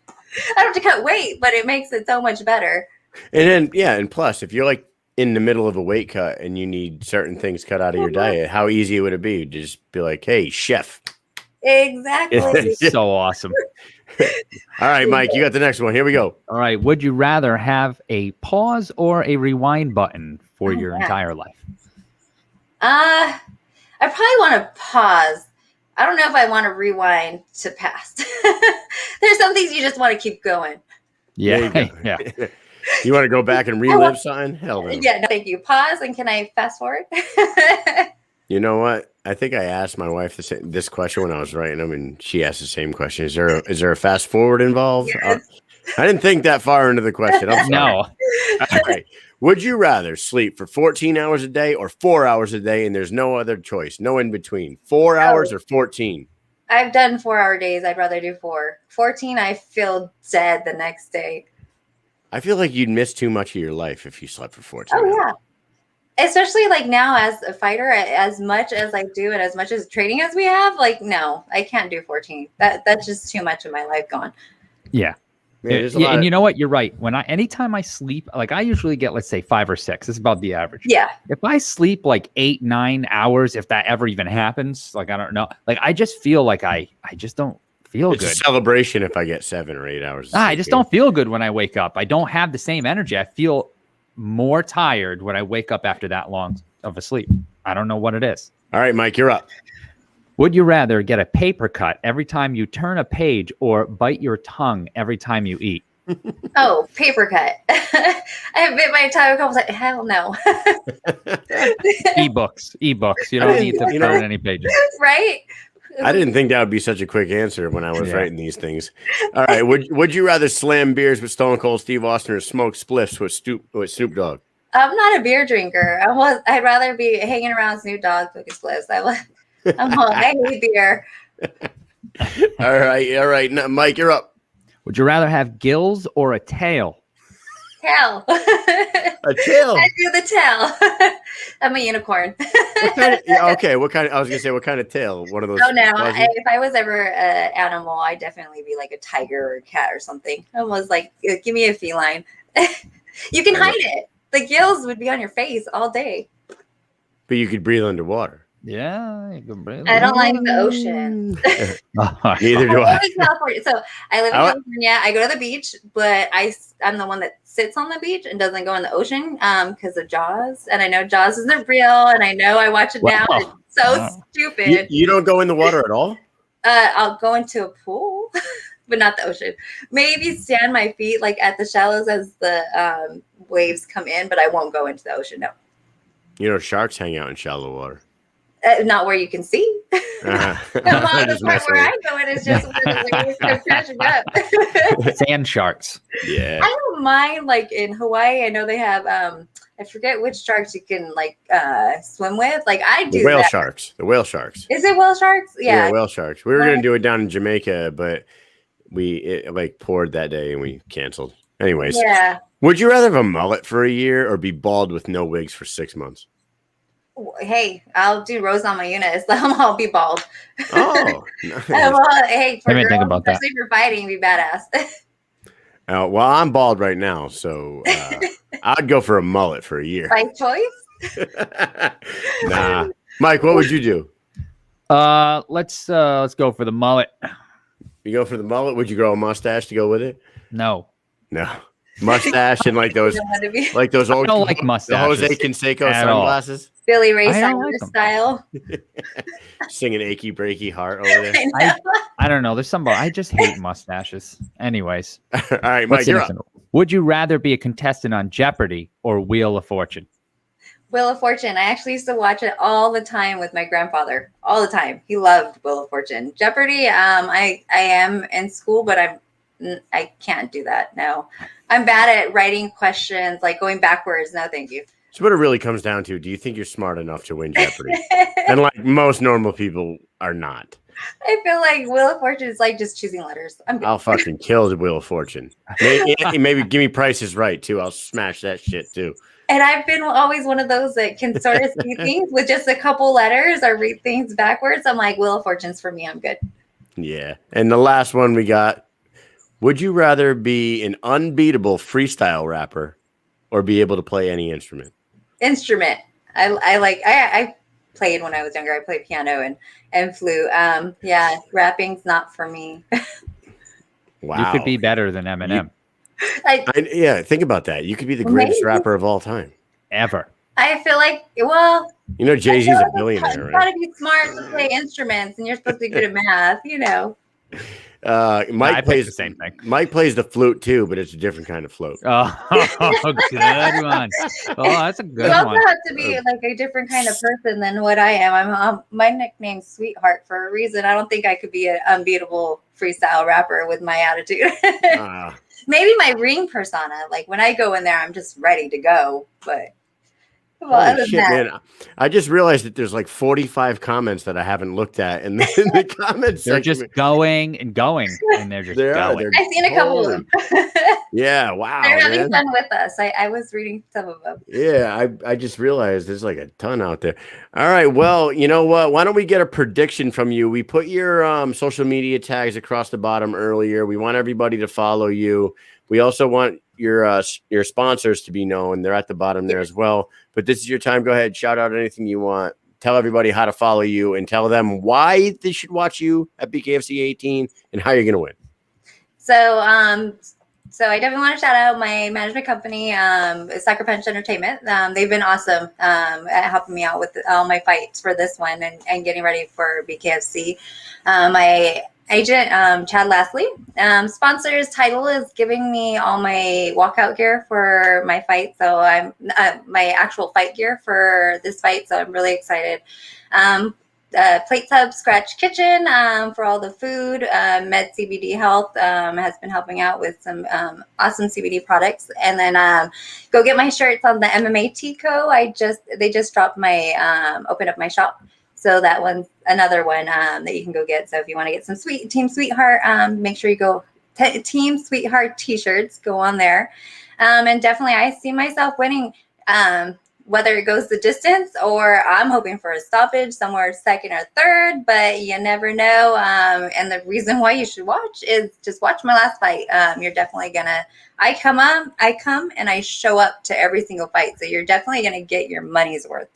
Speaker 3: don't have to cut weight, but it makes it so much better.
Speaker 1: And then, and plus, if you're like in the middle of a weight cut and you need certain things cut out of your diet, how easy would it be to just be like, hey, chef?
Speaker 3: Exactly.
Speaker 2: So awesome.
Speaker 1: All right, Mike, you got the next one. Here we go.
Speaker 2: All right. Would you rather have a pause or a rewind button for your entire life?
Speaker 3: I probably want to pause. I don't know if I want to rewind to past. There's some things you just want to keep going.
Speaker 2: Yeah. Yeah.
Speaker 1: You want to go back and relive something? Hell no.
Speaker 3: Yeah, no, thank you. Pause, and can I fast forward?
Speaker 1: You know what? I think I asked my wife this question when I was writing them, and she asked the same question. Is there a fast forward involved? Yes. I didn't think that far into the question. I'm sorry.
Speaker 2: No.
Speaker 1: All right. Would you rather sleep for 14 hours a day or 4 hours a day, and there's no other choice, no in between? 4 hours or 14?
Speaker 3: I've done 4-hour days. I'd rather do 4. 14, I feel dead the next day.
Speaker 1: I feel like you'd miss too much of your life if you slept for 14
Speaker 3: hours.
Speaker 1: Yeah.
Speaker 3: Especially like now as a fighter, as much as I do and as much as training as we have, like, no, I can't do 14. That's just too much of my life gone.
Speaker 2: Yeah. And you know what? You're right. Anytime I sleep, like I usually get, let's say 5 or 6. It's about the average.
Speaker 3: Yeah.
Speaker 2: If I sleep like 8-9 hours, if that ever even happens, like, I don't know, like I just feel like I just don't feel good.
Speaker 1: It's a celebration if I get 7 or 8 hours.
Speaker 2: I just don't feel good when I wake up. I don't have the same energy. I feel more tired when I wake up after that long of a sleep. I don't know what it is. All
Speaker 1: right, Mike, you're up.
Speaker 2: Would you rather get a paper cut every time you turn a page or bite your tongue every time you eat?
Speaker 3: Oh, paper cut. I have bit my tongue a couple times. Hell no.
Speaker 2: Ebooks. You don't need to turn any pages.
Speaker 3: Right?
Speaker 1: I didn't think that would be such a quick answer when I was writing these things. All right. Would you rather slam beers with Stone Cold Steve Austin or smoke spliffs with Snoop Dogg?
Speaker 3: I'm not a beer drinker. I'd rather be hanging around Snoop Dogg smoking spliffs. I hate beer.
Speaker 1: All right. Now, Mike, you're up.
Speaker 2: Would you rather have gills or a tail?
Speaker 3: Tail.
Speaker 1: A tail.
Speaker 3: I do the tail. I'm a unicorn.
Speaker 1: What kind of, what kind of? I was gonna say, what kind of tail? One of those.
Speaker 3: Oh no! If I was ever an animal, I'd definitely be like a tiger or a cat or something. I was like, give me a feline. You can hide it. The gills would be on your face all day.
Speaker 1: But you could breathe underwater.
Speaker 2: Yeah, you can breathe.
Speaker 3: I don't like the ocean.
Speaker 1: Neither do I.
Speaker 3: California. So I live in California. I go to the beach, but I'm the one that sits on the beach and doesn't go in the ocean because of Jaws. And I know Jaws isn't real, and I know I watch it now. It's so stupid.
Speaker 1: You don't go in the water at all?
Speaker 3: I'll go into a pool, but not the ocean. Maybe stand my feet like at the shallows as the waves come in, but I won't go into the ocean. No.
Speaker 1: You know, sharks hang out in shallow water.
Speaker 3: Not where you can see. The part where I go in is just where the waves go crashing up.
Speaker 2: Sand sharks.
Speaker 1: Yeah.
Speaker 3: I don't mind, like in Hawaii, I know they have I forget which sharks you can like swim with. Like I do
Speaker 1: The whale
Speaker 3: that.
Speaker 1: sharks. The whale sharks.
Speaker 3: Is it whale sharks? Yeah.
Speaker 1: Whale sharks. We were gonna do it down in Jamaica, but it like poured that day and we canceled. Anyways.
Speaker 3: Yeah.
Speaker 1: Would you rather have a mullet for a year or be bald with no wigs for 6 months?
Speaker 3: Hey, I'll do Rose on my unit. So I'll be bald.
Speaker 1: Oh, nice.
Speaker 3: Well, hey, for
Speaker 2: I didn't
Speaker 3: girls,
Speaker 2: think about that.
Speaker 3: especially for fighting, be badass.
Speaker 1: Well, I'm bald right now, so I'd go for a mullet for a year.
Speaker 3: By choice?
Speaker 1: Nah. Mike, what would you do?
Speaker 2: Let's go for the mullet.
Speaker 1: You go for the mullet? Would you grow a mustache to go with it?
Speaker 2: No.
Speaker 1: Mustache and like those old
Speaker 2: I don't like
Speaker 1: the
Speaker 2: mustaches
Speaker 1: Jose Canseco
Speaker 2: at all.
Speaker 1: sunglasses.
Speaker 3: Billy Ray
Speaker 2: I don't
Speaker 3: Cyrus
Speaker 2: like 'em.
Speaker 3: style.
Speaker 1: Singing achy breaky heart over there.
Speaker 3: I know.
Speaker 2: I don't know. There's somebody. I just hate mustaches. Anyways,
Speaker 1: All right,
Speaker 2: what's
Speaker 1: Mike,
Speaker 2: the
Speaker 1: you're
Speaker 2: next
Speaker 1: up.
Speaker 2: one? Would you rather be a contestant on Jeopardy or Wheel of Fortune?
Speaker 3: Wheel of Fortune. I actually used to watch it all the time with my grandfather. All the time. He loved Wheel of Fortune. Jeopardy, I am in school, but I can't do that. No. I'm bad at writing questions, like going backwards. No, thank you.
Speaker 1: So what it really comes down to, do you think you're smart enough to win Jeopardy? And like most normal people are not.
Speaker 3: I feel like Wheel of Fortune is like just choosing letters. I'm good.
Speaker 1: I'll fucking kill the Wheel of Fortune. Maybe give me Price is Right too. I'll smash that shit too.
Speaker 3: And I've been always one of those that can sort of see things with just a couple letters or read things backwards. I'm like, Wheel of Fortune's for me. I'm good.
Speaker 1: Yeah. And the last one we got, would you rather be an unbeatable freestyle rapper or be able to play any instrument?
Speaker 3: Instrument. I played when I was younger. I played piano and flute. Yeah, rapping's not for me.
Speaker 1: Wow.
Speaker 2: You could be better than Eminem.
Speaker 1: Yeah, think about that. You could be the greatest
Speaker 3: Maybe.
Speaker 1: rapper of all time.
Speaker 2: Ever.
Speaker 3: I feel like, well,
Speaker 1: You know, Jay-Z's a billionaire,
Speaker 3: you
Speaker 1: right?
Speaker 3: gotta be smart to play instruments, and you're supposed to be good at math, you know.
Speaker 1: Mike
Speaker 2: I picked
Speaker 1: plays
Speaker 2: the same thing.
Speaker 1: Mike plays the flute too, but it's a different kind of flute.
Speaker 2: Oh, good one. Oh, that's a good
Speaker 3: You also
Speaker 2: one.
Speaker 3: have to be like a different kind of person than what I am. I'm my nickname's Sweetheart for a reason. I don't think I could be an unbeatable freestyle rapper with my attitude. Maybe my ring persona, like when I go in there, I'm just ready to go. But well, other than
Speaker 1: Shit,
Speaker 3: that,
Speaker 1: man. I just realized that there's like 45 comments that I haven't looked at in the comments
Speaker 2: They're
Speaker 1: section.
Speaker 2: just going and going, and they're just going.
Speaker 1: They're
Speaker 3: I've seen a couple of them.
Speaker 1: Yeah, wow.
Speaker 3: They're having
Speaker 1: man.
Speaker 3: fun with us. I was reading some of them.
Speaker 1: Yeah, I just realized there's like a ton out there. All right, well, you know what? Why don't we get a prediction from you? We put your social media tags across the bottom earlier. We want everybody to follow you. We also want your sponsors to be known. They're at the bottom there as well. But this is your time. Go ahead, shout out anything you want. Tell everybody how to follow you and tell them why they should watch you at BKFC 18 and how you're going to win.
Speaker 3: So I definitely want to shout out my management company, Sucker Punch Entertainment. They've been awesome at helping me out with all my fights for this one and getting ready for BKFC. My agent, Chad Lastly, sponsors Title is giving me all my walkout gear for my fight. So I'm my actual fight gear for this fight. So I'm really excited. Plate Tub Scratch Kitchen for all the food. Med CBD Health has been helping out with some awesome CBD products. And then go get my shirts on the MMA Tico. They just dropped my opened up my shop. So that one's another one that you can go get. So if you want to get some Team Sweetheart, make sure you go Team Sweetheart t-shirts, go on there. And definitely I see myself winning, whether it goes the distance or I'm hoping for a stoppage somewhere second or third, but you never know. And the reason why you should watch is just watch my last fight. You're definitely I come and I show up to every single fight. So you're definitely going to get your money's worth.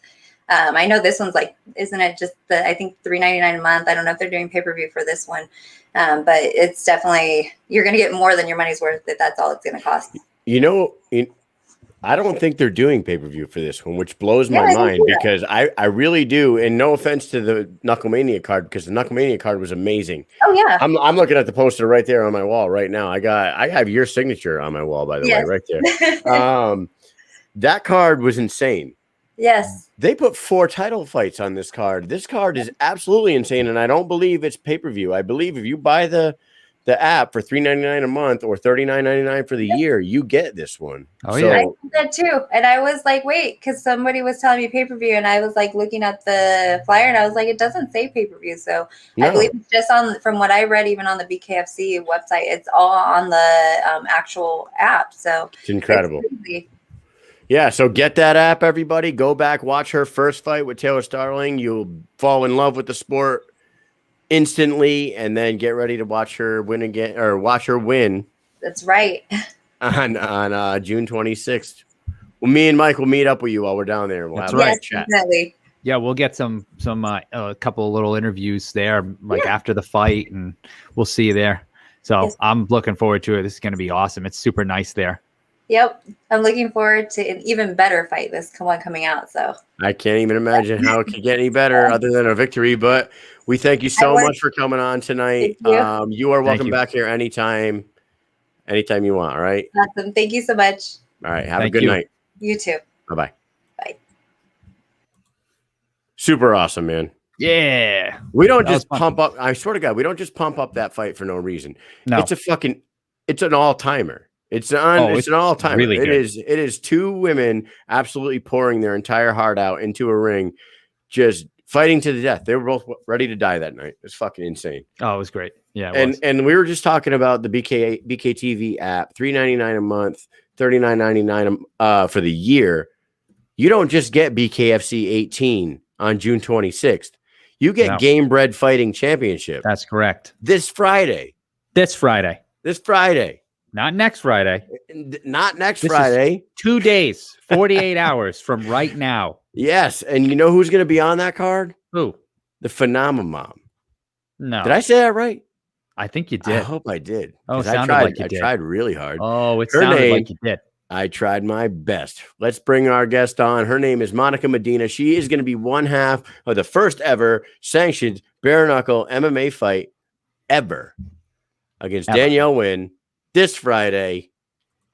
Speaker 3: I know this one's like, isn't it just I think $3.99 a month? I don't know if they're doing pay-per-view for this one, but it's definitely, you're going to get more than your money's worth if that's all it's going to cost.
Speaker 1: You know, I don't think they're doing pay-per-view for this one, which blows my mind because I really do. And no offense to the Knucklemania card, because the Knucklemania card was amazing.
Speaker 3: Oh yeah.
Speaker 1: I'm looking at the poster right there on my wall right now. I have your signature on my wall, by the way, right there. That card was insane.
Speaker 3: Yes.
Speaker 1: They put 4 title fights on this card. This card is absolutely insane, and I don't believe it's pay-per-view. I believe if you buy the app for $3.99 a month or $39.99 for the year, you get this one.
Speaker 2: Oh, yeah.
Speaker 3: I did that too. And I was like, wait, because somebody was telling me pay-per-view, and I was like looking at the flyer, and I was like, it doesn't say pay-per-view. So I believe it's just on, from what I read, even on the BKFC website, it's all on the actual app. So
Speaker 1: it's incredible. Yeah, so get that app, everybody. Go back, watch her first fight with Taylor Starling. You'll fall in love with the sport instantly, and then get ready to watch her win again, or watch her win.
Speaker 3: That's right.
Speaker 1: On June 26th. Well, me and Mike will meet up with you while we're down there. We'll
Speaker 2: That's
Speaker 1: have
Speaker 2: right.
Speaker 1: a chat.
Speaker 3: Definitely.
Speaker 2: Yeah, we'll get some a couple of little interviews there, like after the fight, and we'll see you there. So I'm looking forward to it. This is going to be awesome. It's super nice there.
Speaker 3: Yep. I'm looking forward to an even better fight this one coming out. So
Speaker 1: I can't even imagine how it could get any better other than a victory. But we thank you so much for coming on tonight. You are welcome back here anytime you want. All right.
Speaker 3: Awesome. Thank you so much.
Speaker 1: All right. Have a good night.
Speaker 3: You too.
Speaker 1: Bye-bye.
Speaker 3: Bye.
Speaker 1: Super awesome, man.
Speaker 2: Yeah.
Speaker 1: We don't just pump up. I swear to God, we don't just pump up that fight for no reason. No. It's an all-timer. It's an all-timer. Really it is 2 women absolutely pouring their entire heart out into a ring, just fighting to the death. They were both ready to die that night. It's fucking insane.
Speaker 2: Oh, it was great. Yeah.
Speaker 1: And we were just talking about the BKTV app, $3.99 a month, $39.99 for the year. You don't just get BKFC 18 on June 26th. You get Gamebred Fighting Championship.
Speaker 2: That's correct.
Speaker 1: This Friday.
Speaker 2: Not next Friday.
Speaker 1: Not next Friday.
Speaker 2: 2 days, 48 hours from right now.
Speaker 1: Yes. And you know who's going to be on that card?
Speaker 2: Who?
Speaker 1: The Phenomenon.
Speaker 2: No.
Speaker 1: Did I say that right?
Speaker 2: I think you did.
Speaker 1: I hope I did.
Speaker 2: Oh, it sounded like you did.
Speaker 1: I tried really hard.
Speaker 2: Oh, it sounded like you did.
Speaker 1: I tried my best. Let's bring our guest on. Her name is Monica Medina. She is going to be one half of the first ever sanctioned bare knuckle MMA fight ever against Danielle Wynn this Friday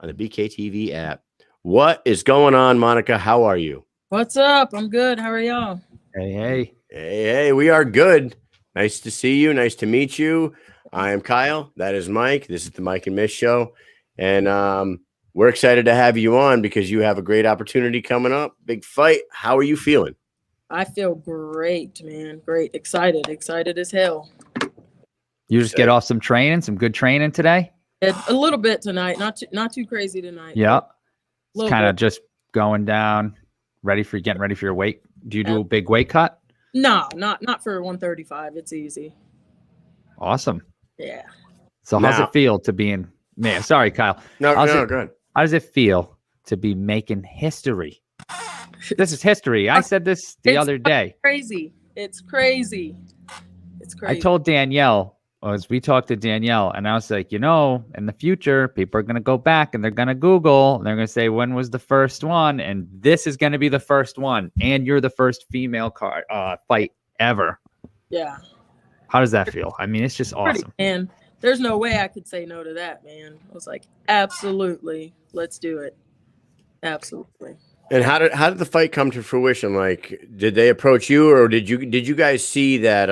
Speaker 1: on the BKTV app. What is going on, Monica? How are you?
Speaker 4: What's up? I'm good. How are y'all?
Speaker 2: Hey.
Speaker 1: We are good. Nice to see you. Nice to meet you. I am Kyle. That is Mike. This is the Mike and Mish show. And we're excited to have you on because you have a great opportunity coming up. Big fight. How are you feeling?
Speaker 4: I feel great, man. Great. Excited as hell.
Speaker 2: You just get off some good training today?
Speaker 4: A little bit tonight. Not too crazy tonight.
Speaker 2: Yeah. It's kind of just going down, getting ready for your weight. Do you do a big weight cut?
Speaker 4: No, not for 135. It's easy.
Speaker 2: Awesome.
Speaker 4: Yeah.
Speaker 2: So how's it feel to be in, man, sorry, Kyle.
Speaker 1: No, go ahead.
Speaker 2: How does it feel to be making history? This is history. I said this the other day.
Speaker 4: It's crazy.
Speaker 2: I told Danielle, as we talked to Danielle, and I was like, in the future, people are going to go back and they're going to Google and they're going to say, when was the first one? And this is going to be the first one. And you're the first female fight ever.
Speaker 4: Yeah.
Speaker 2: How does that feel? I mean, it's just awesome.
Speaker 4: And there's no way I could say no to that, man. I was like, absolutely. Let's do it. Absolutely.
Speaker 1: And how did the fight come to fruition? Like, did they approach you, or did you guys see that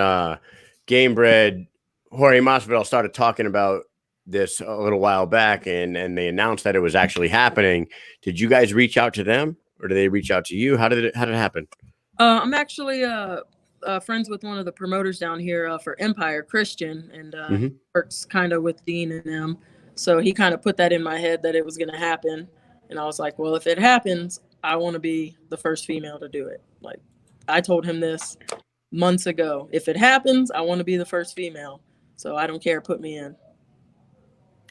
Speaker 1: Gamebred Jorge Masvidal started talking about this a little while back, and they announced that it was actually happening? Did you guys reach out to them, or did they reach out to you? How did it happen?
Speaker 4: I'm actually friends with one of the promoters down here for Empire, Christian, and works kind of with Dean and them. So he kind of put that in my head that it was going to happen. And I was like, well, if it happens, I want to be the first female to do it. Like, I told him this months ago. If it happens, I want to be the first female. So I don't care. Put me in.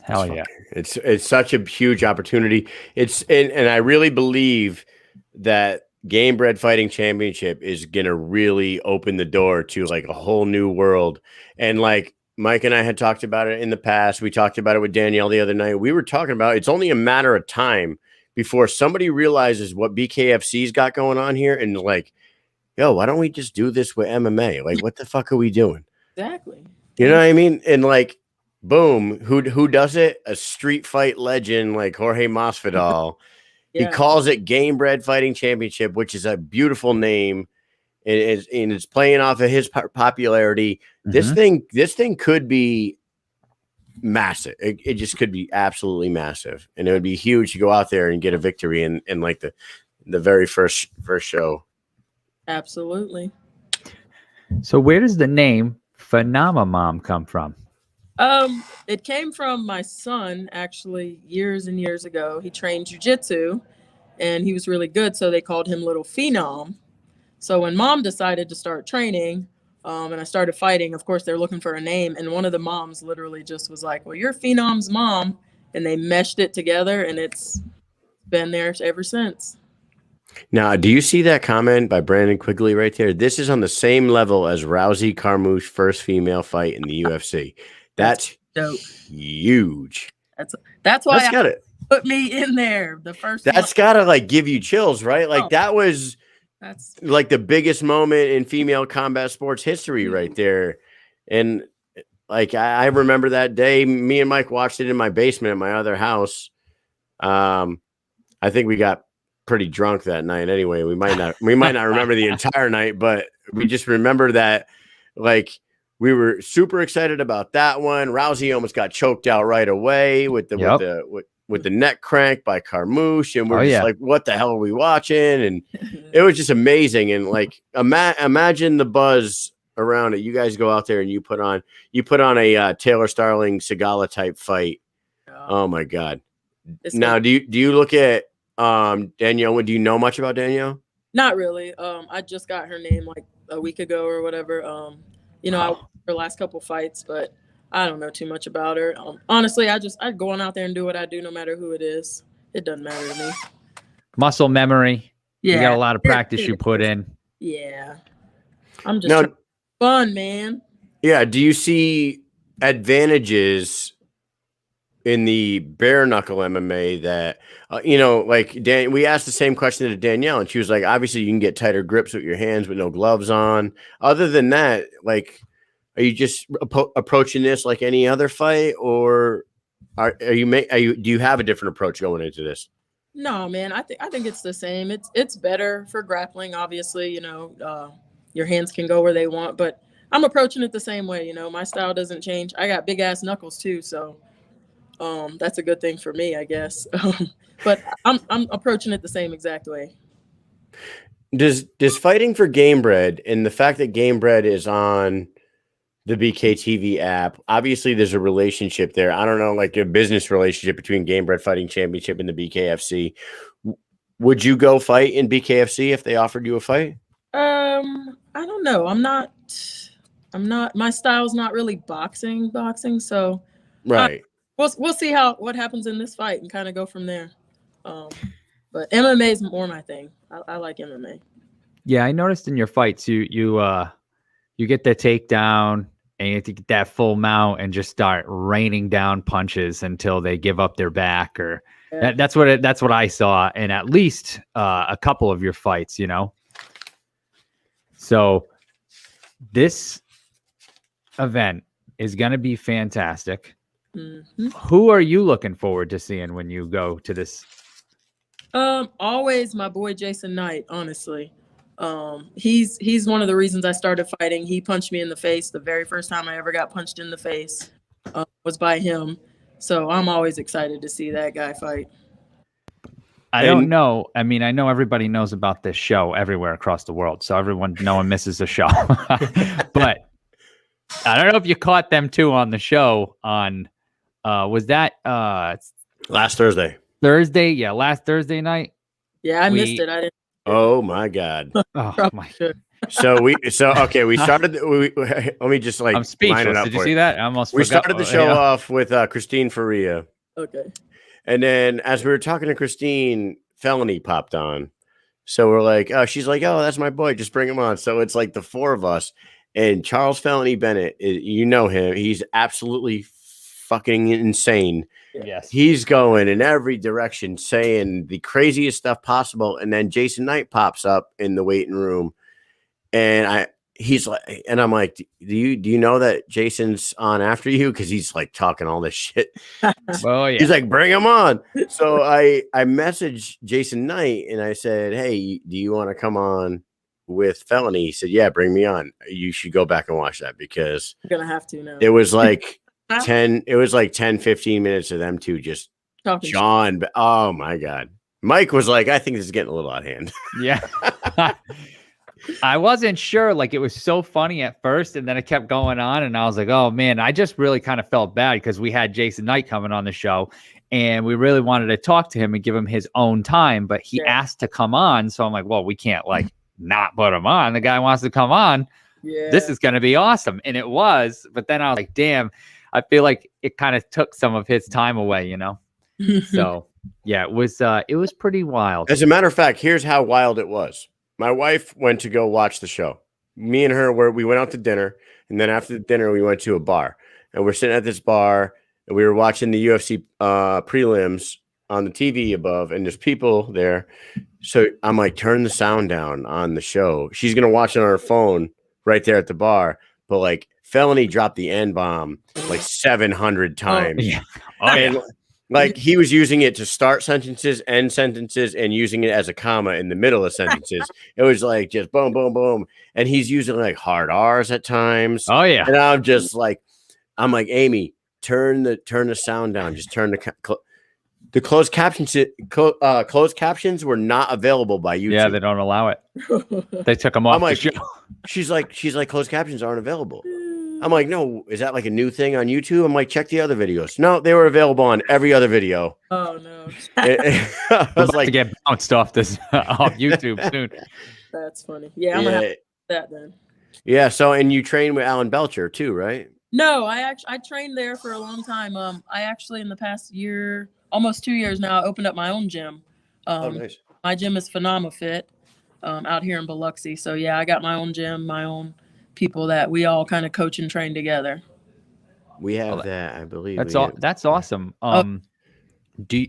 Speaker 2: Hell yeah.
Speaker 1: It's such a huge opportunity. And I really believe that Gamebred Fighting Championship is going to really open the door to like a whole new world. And like Mike and I had talked about it in the past. We talked about it with Danielle the other night. We were talking about it's only a matter of time before somebody realizes what BKFC's got going on here and like, yo, why don't we just do this with MMA? Like, what the fuck are we doing?
Speaker 4: Exactly.
Speaker 1: You know what I mean? And like, boom, who does it? A street fight legend like Jorge Masvidal. He calls it Gamebred Fighting Championship, which is a beautiful name. And it's playing off of his popularity.
Speaker 2: Mm-hmm.
Speaker 1: This thing could be massive. It just could be absolutely massive, and it would be huge to go out there and get a victory in like the very first show.
Speaker 4: Absolutely.
Speaker 2: So where does the name Phenomamom come from?
Speaker 4: It came from my son, actually, years and years ago. He trained jiu-jitsu, and he was really good, so they called him Little Phenom. So when Mom decided to start training, and I started fighting, of course, they're looking for a name, and one of the moms literally just was like, well, you're Phenom's mom, and they meshed it together, and it's been there ever since.
Speaker 1: Now, do you see that comment by Brandon Quigley right there? This is on the same level as Rousey Carmouche's first female fight in the UFC. That's
Speaker 4: dope.
Speaker 1: Huge.
Speaker 4: That's why I put me in there. The first.
Speaker 1: That's gotta like give you chills, right? Like that's like the biggest moment in female combat sports history, right there. And like I remember that day. Me and Mike watched it in my basement at my other house. I think we got pretty drunk that night. Anyway, we might not remember the entire night, but we just remember that like. We were super excited about that one. Rousey almost got choked out right away with the neck crank by Carmouche, and we're just like, "What the hell are we watching?" And it was just amazing. And like, imagine the buzz around it. You guys go out there and you put on a Taylor Starling Sigala type fight. Oh my God! Now, do you look at Danielle? Do you know much about Danielle?
Speaker 4: Not really. I just got her name like a week ago or whatever. I watched her last couple fights, but I don't know too much about her. Honestly, I go on out there and do what I do, no matter who it is. It doesn't matter to me.
Speaker 2: Muscle memory. Yeah, you got a lot of practice you put in.
Speaker 4: Yeah, I'm just fun, man.
Speaker 1: Yeah. Do you see advantages in the bare knuckle MMA that like we asked the same question to Danielle, and she was like, obviously you can get tighter grips with your hands with no gloves on. Other than that, like, are you just approaching this like any other fight, or do you have a different approach going into this?
Speaker 4: No, man, I think it's the same. It's better for grappling, obviously. Your hands can go where they want, but I'm approaching it the same way. My style doesn't change. I got big ass knuckles too, so that's a good thing for me, I guess. But I'm approaching it the same exact way.
Speaker 1: Does fighting for Gamebred and the fact that Gamebred is on the BKTV app, obviously there's a relationship there. I don't know, like a business relationship between Gamebred Fighting Championship and the BKFC. Would you go fight in BKFC if they offered you a fight?
Speaker 4: I don't know. I'm not. My style's not really boxing. So
Speaker 1: right.
Speaker 4: We'll see what happens in this fight and kind of go from there. But MMA is more my thing. I like MMA.
Speaker 2: Yeah, I noticed in your fights you get the takedown and you have to get that full mount and just start raining down punches until they give up their back, or that's what I saw in at least a couple of your fights. So this event is going to be fantastic. Mm-hmm. Who are you looking forward to seeing when you go to this?
Speaker 4: Always my boy Jason Knight, honestly. He's one of the reasons I started fighting. He punched me in the face. The very first time I ever got punched in the face was by him. So I'm always excited to see that guy fight.
Speaker 2: I don't know. I mean, I know everybody knows about this show everywhere across the world. So no one misses the show. But I don't know if you caught them too on the show on, was that
Speaker 1: last Thursday?
Speaker 2: Yeah, last Thursday night.
Speaker 4: Yeah, I missed it. I didn't.
Speaker 1: Oh my God.
Speaker 2: Oh my.
Speaker 1: We started. Let me just like.
Speaker 2: I'm speechless. Did you see that? I almost.
Speaker 1: We started the show off with Christine Faria.
Speaker 4: Okay.
Speaker 1: And then as we were talking to Christine, Felony popped on. So we're like, oh, she's like, oh, that's my boy. Just bring him on. So it's like the four of us. And Charles Felony Bennett, you know him. He's absolutely fucking insane.
Speaker 2: Yes.
Speaker 1: He's going in every direction, saying the craziest stuff possible. And then Jason Knight pops up in the waiting room. And he's like, and I'm like, do you know that Jason's on after you? Because he's like talking all this shit.
Speaker 2: Oh yeah.
Speaker 1: He's like, bring him on. So I messaged Jason Knight and I said, hey, do you want to come on with Felony? He said, yeah, bring me on. You should go back and watch that because
Speaker 4: I'm gonna have to now.
Speaker 1: it was like 10, 15 minutes of them two just
Speaker 4: Talking
Speaker 1: John. But oh my God. Mike was like, I think this is getting a little out of hand.
Speaker 2: Yeah. I wasn't sure. Like, it was so funny at first, and then it kept going on, and I was like, oh man, I just really kind of felt bad because we had Jason Knight coming on the show, and we really wanted to talk to him and give him his own time, but he asked to come on. So I'm like, well, we can't like not put him on. The guy wants to come on.
Speaker 4: Yeah.
Speaker 2: This is going to be awesome. And it was, but then I was like, damn, I feel like it kind of took some of his time away, you know? So yeah, it was pretty wild.
Speaker 1: As a matter of fact, here's how wild it was. My wife went to go watch the show. Me and her we went out to dinner, and then after the dinner, we went to a bar. And we're sitting at this bar, and we were watching the UFC prelims on the TV above, and there's people there. So I'm like, turn the sound down on the show. She's gonna watch it on her phone right there at the bar, but like Felony dropped the N-bomb like 700 times.
Speaker 2: Oh, yeah. Oh, yeah.
Speaker 1: Like he was using it to start sentences, end sentences, and using it as a comma in the middle of sentences. It was like just boom, boom, boom. And he's using like hard R's at times.
Speaker 2: Oh yeah.
Speaker 1: And I'm just like, Amy, turn the sound down. Just turn the closed captions. Closed captions were not available by YouTube.
Speaker 2: Yeah, they don't allow it. They took them off.
Speaker 1: I'm like,
Speaker 2: the show.
Speaker 1: she's like, closed captions aren't available. I'm like, no, is that like a new thing on YouTube? I'm like, check the other videos. No, they were available on every other video.
Speaker 4: Oh no.
Speaker 1: I was like,
Speaker 2: to get bounced off this off YouTube soon.
Speaker 4: That's funny. Yeah, I'm gonna have to do that then.
Speaker 1: Yeah. So, and you train with Alan Belcher too, right?
Speaker 4: No, I trained there for a long time. I actually in the past year, almost 2 years now, I opened up my own gym.
Speaker 1: Nice.
Speaker 4: My gym is PhenomeFit out here in Biloxi. So yeah, I got my own gym, my own people that we all kind of coach and train together.
Speaker 1: We have that, I believe.
Speaker 2: That's awesome.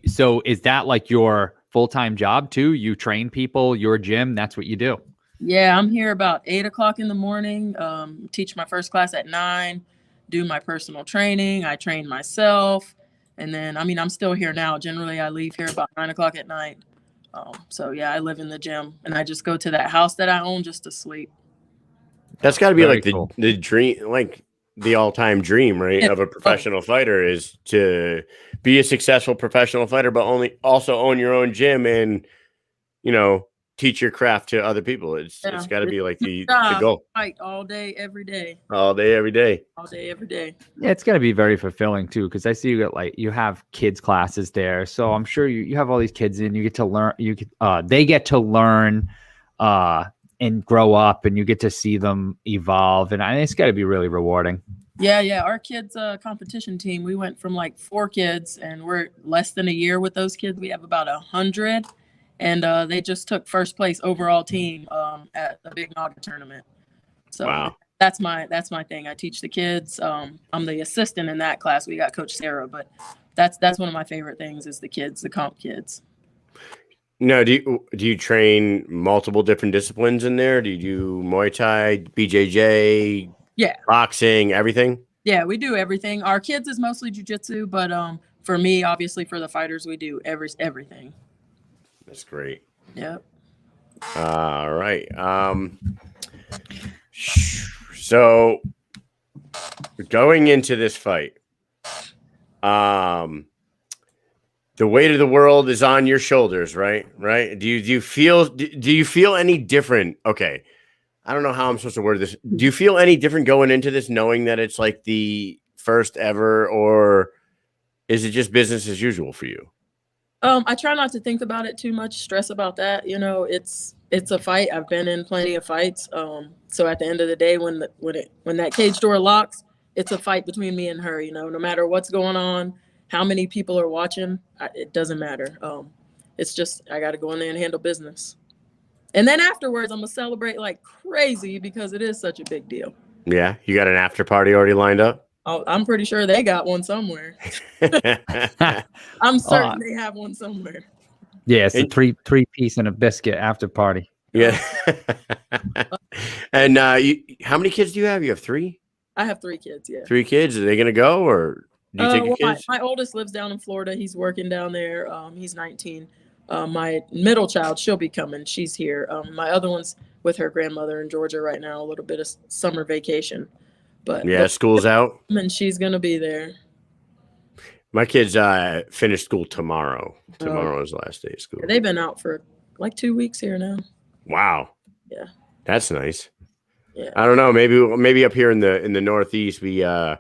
Speaker 2: So is that like your full-time job too? You train people, your gym, that's what you do?
Speaker 4: Yeah, I'm here about 8 o'clock in the morning. Teach my first class at 9, do my personal training. I train myself. And then, I mean, I'm still here now. Generally, I leave here about 9 o'clock at night. So yeah, I live in the gym and I just go to that house that I own just to sleep.
Speaker 1: That's got to be
Speaker 2: Very
Speaker 1: like
Speaker 2: cool.
Speaker 1: the dream, like the all-time dream, right, of a professional fighter is to be a successful professional fighter, but also own your own gym and, you know, teach your craft to other people. It's got to be like the goal.
Speaker 4: Fight all day, every day.
Speaker 1: All day, every day.
Speaker 4: All day, every day.
Speaker 2: Yeah, it's gonna be very fulfilling too, because I see you have kids classes there, so I'm sure you have all these kids and you get to learn. They get to learn and grow up, and you get to see them evolve, and it's got to be really rewarding.
Speaker 4: Yeah. Our kids' competition team, we went from like 4 kids, and we're less than a year with those kids. We have about 100, and they just took first place overall team at the big inaugural tournament. So
Speaker 1: wow.
Speaker 4: That's my thing. I teach the kids. I'm the assistant in that class. We got Coach Sarah, but that's one of my favorite things is the kids, the comp kids.
Speaker 1: No, do you train multiple different disciplines in there? Do you do Muay Thai, BJJ, boxing, everything?
Speaker 4: Yeah, we do everything. Our kids is mostly jiu-jitsu, but for me, obviously for the fighters, we do everything.
Speaker 1: That's great.
Speaker 4: Yep.
Speaker 1: All right. So going into this fight, the weight of the world is on your shoulders, right? Right. Do you feel any different? Okay. I don't know how I'm supposed to word this. Do you feel any different going into this, knowing that it's like the first ever, or is it just business as usual for you?
Speaker 4: I try not to think about it too much, stress about that. You know, it's a fight. I've been in plenty of fights. So at the end of the day, when that cage door locks, it's a fight between me and her. You know, no matter what's going on, how many people are watching, it doesn't matter. It's just I got to go in there and handle business. And then afterwards, I'm going to celebrate like crazy because it is such a big deal.
Speaker 1: Yeah. You got an after party already lined up?
Speaker 4: Oh, I'm pretty sure they got one somewhere. I'm certain they have one somewhere.
Speaker 2: Yeah, it's a three piece and a biscuit after party.
Speaker 1: Yeah. And how many kids do you have? You have 3?
Speaker 4: I have 3 kids. Yeah.
Speaker 1: 3 kids. Are they gonna go, or do you take your kids?
Speaker 4: My oldest lives down in Florida. He's working down there. He's 19. My middle child, she'll be coming. She's here. My other one's with her grandmother in Georgia right now. A little bit of summer vacation, but
Speaker 1: School's out,
Speaker 4: and she's gonna be there.
Speaker 1: My kids finish school tomorrow. Tomorrow is the last day of school.
Speaker 4: They've been out for like 2 weeks here now.
Speaker 1: Wow.
Speaker 4: Yeah.
Speaker 1: That's nice.
Speaker 4: Yeah.
Speaker 1: I don't know. Maybe up here in the Northeast, we got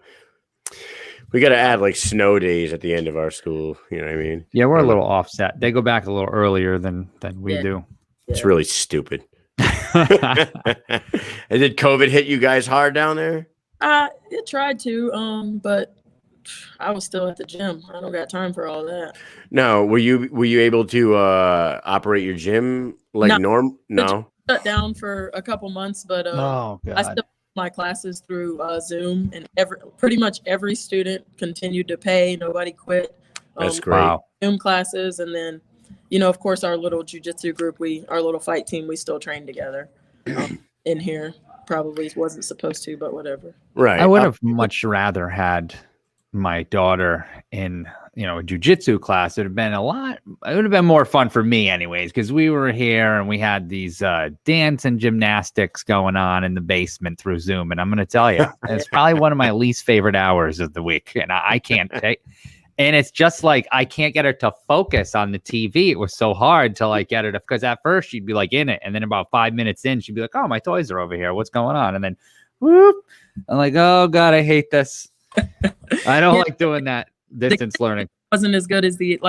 Speaker 1: to add like snow days at the end of our school. You know what I mean?
Speaker 2: Yeah, we're a little offset. They go back a little earlier than we do.
Speaker 1: It's really stupid. And did COVID hit you guys hard down there?
Speaker 4: It tried to, but I was still at the gym. I don't got time for all that.
Speaker 1: No, were you able to operate your gym like norm? No.
Speaker 4: Shut down for a couple months, but
Speaker 2: oh God.
Speaker 4: I still have my classes through Zoom, and pretty much every student continued to pay. Nobody quit.
Speaker 1: That's great.
Speaker 2: Wow.
Speaker 4: Zoom classes, and then, of course, our little jiu-jitsu group, our little fight team, we still train together in here. Probably wasn't supposed to, but whatever.
Speaker 1: Right.
Speaker 2: I would have much rather had my daughter in a jiu-jitsu class. It would have been more fun for me anyways, because we were here and we had these dance and gymnastics going on in the basement through Zoom, and I'm going to tell you, it's probably one of my least favorite hours of the week, and I can't take. And it's just like I can't get her to focus on the TV. It was so hard to like get her to, because at first she'd be like in it, and then about 5 minutes in, she'd be like, "Oh, my toys are over here. What's going on?" And then, whoop, I'm like, "Oh God, I hate this. I don't like doing that distance learning."
Speaker 4: Wasn't as good as the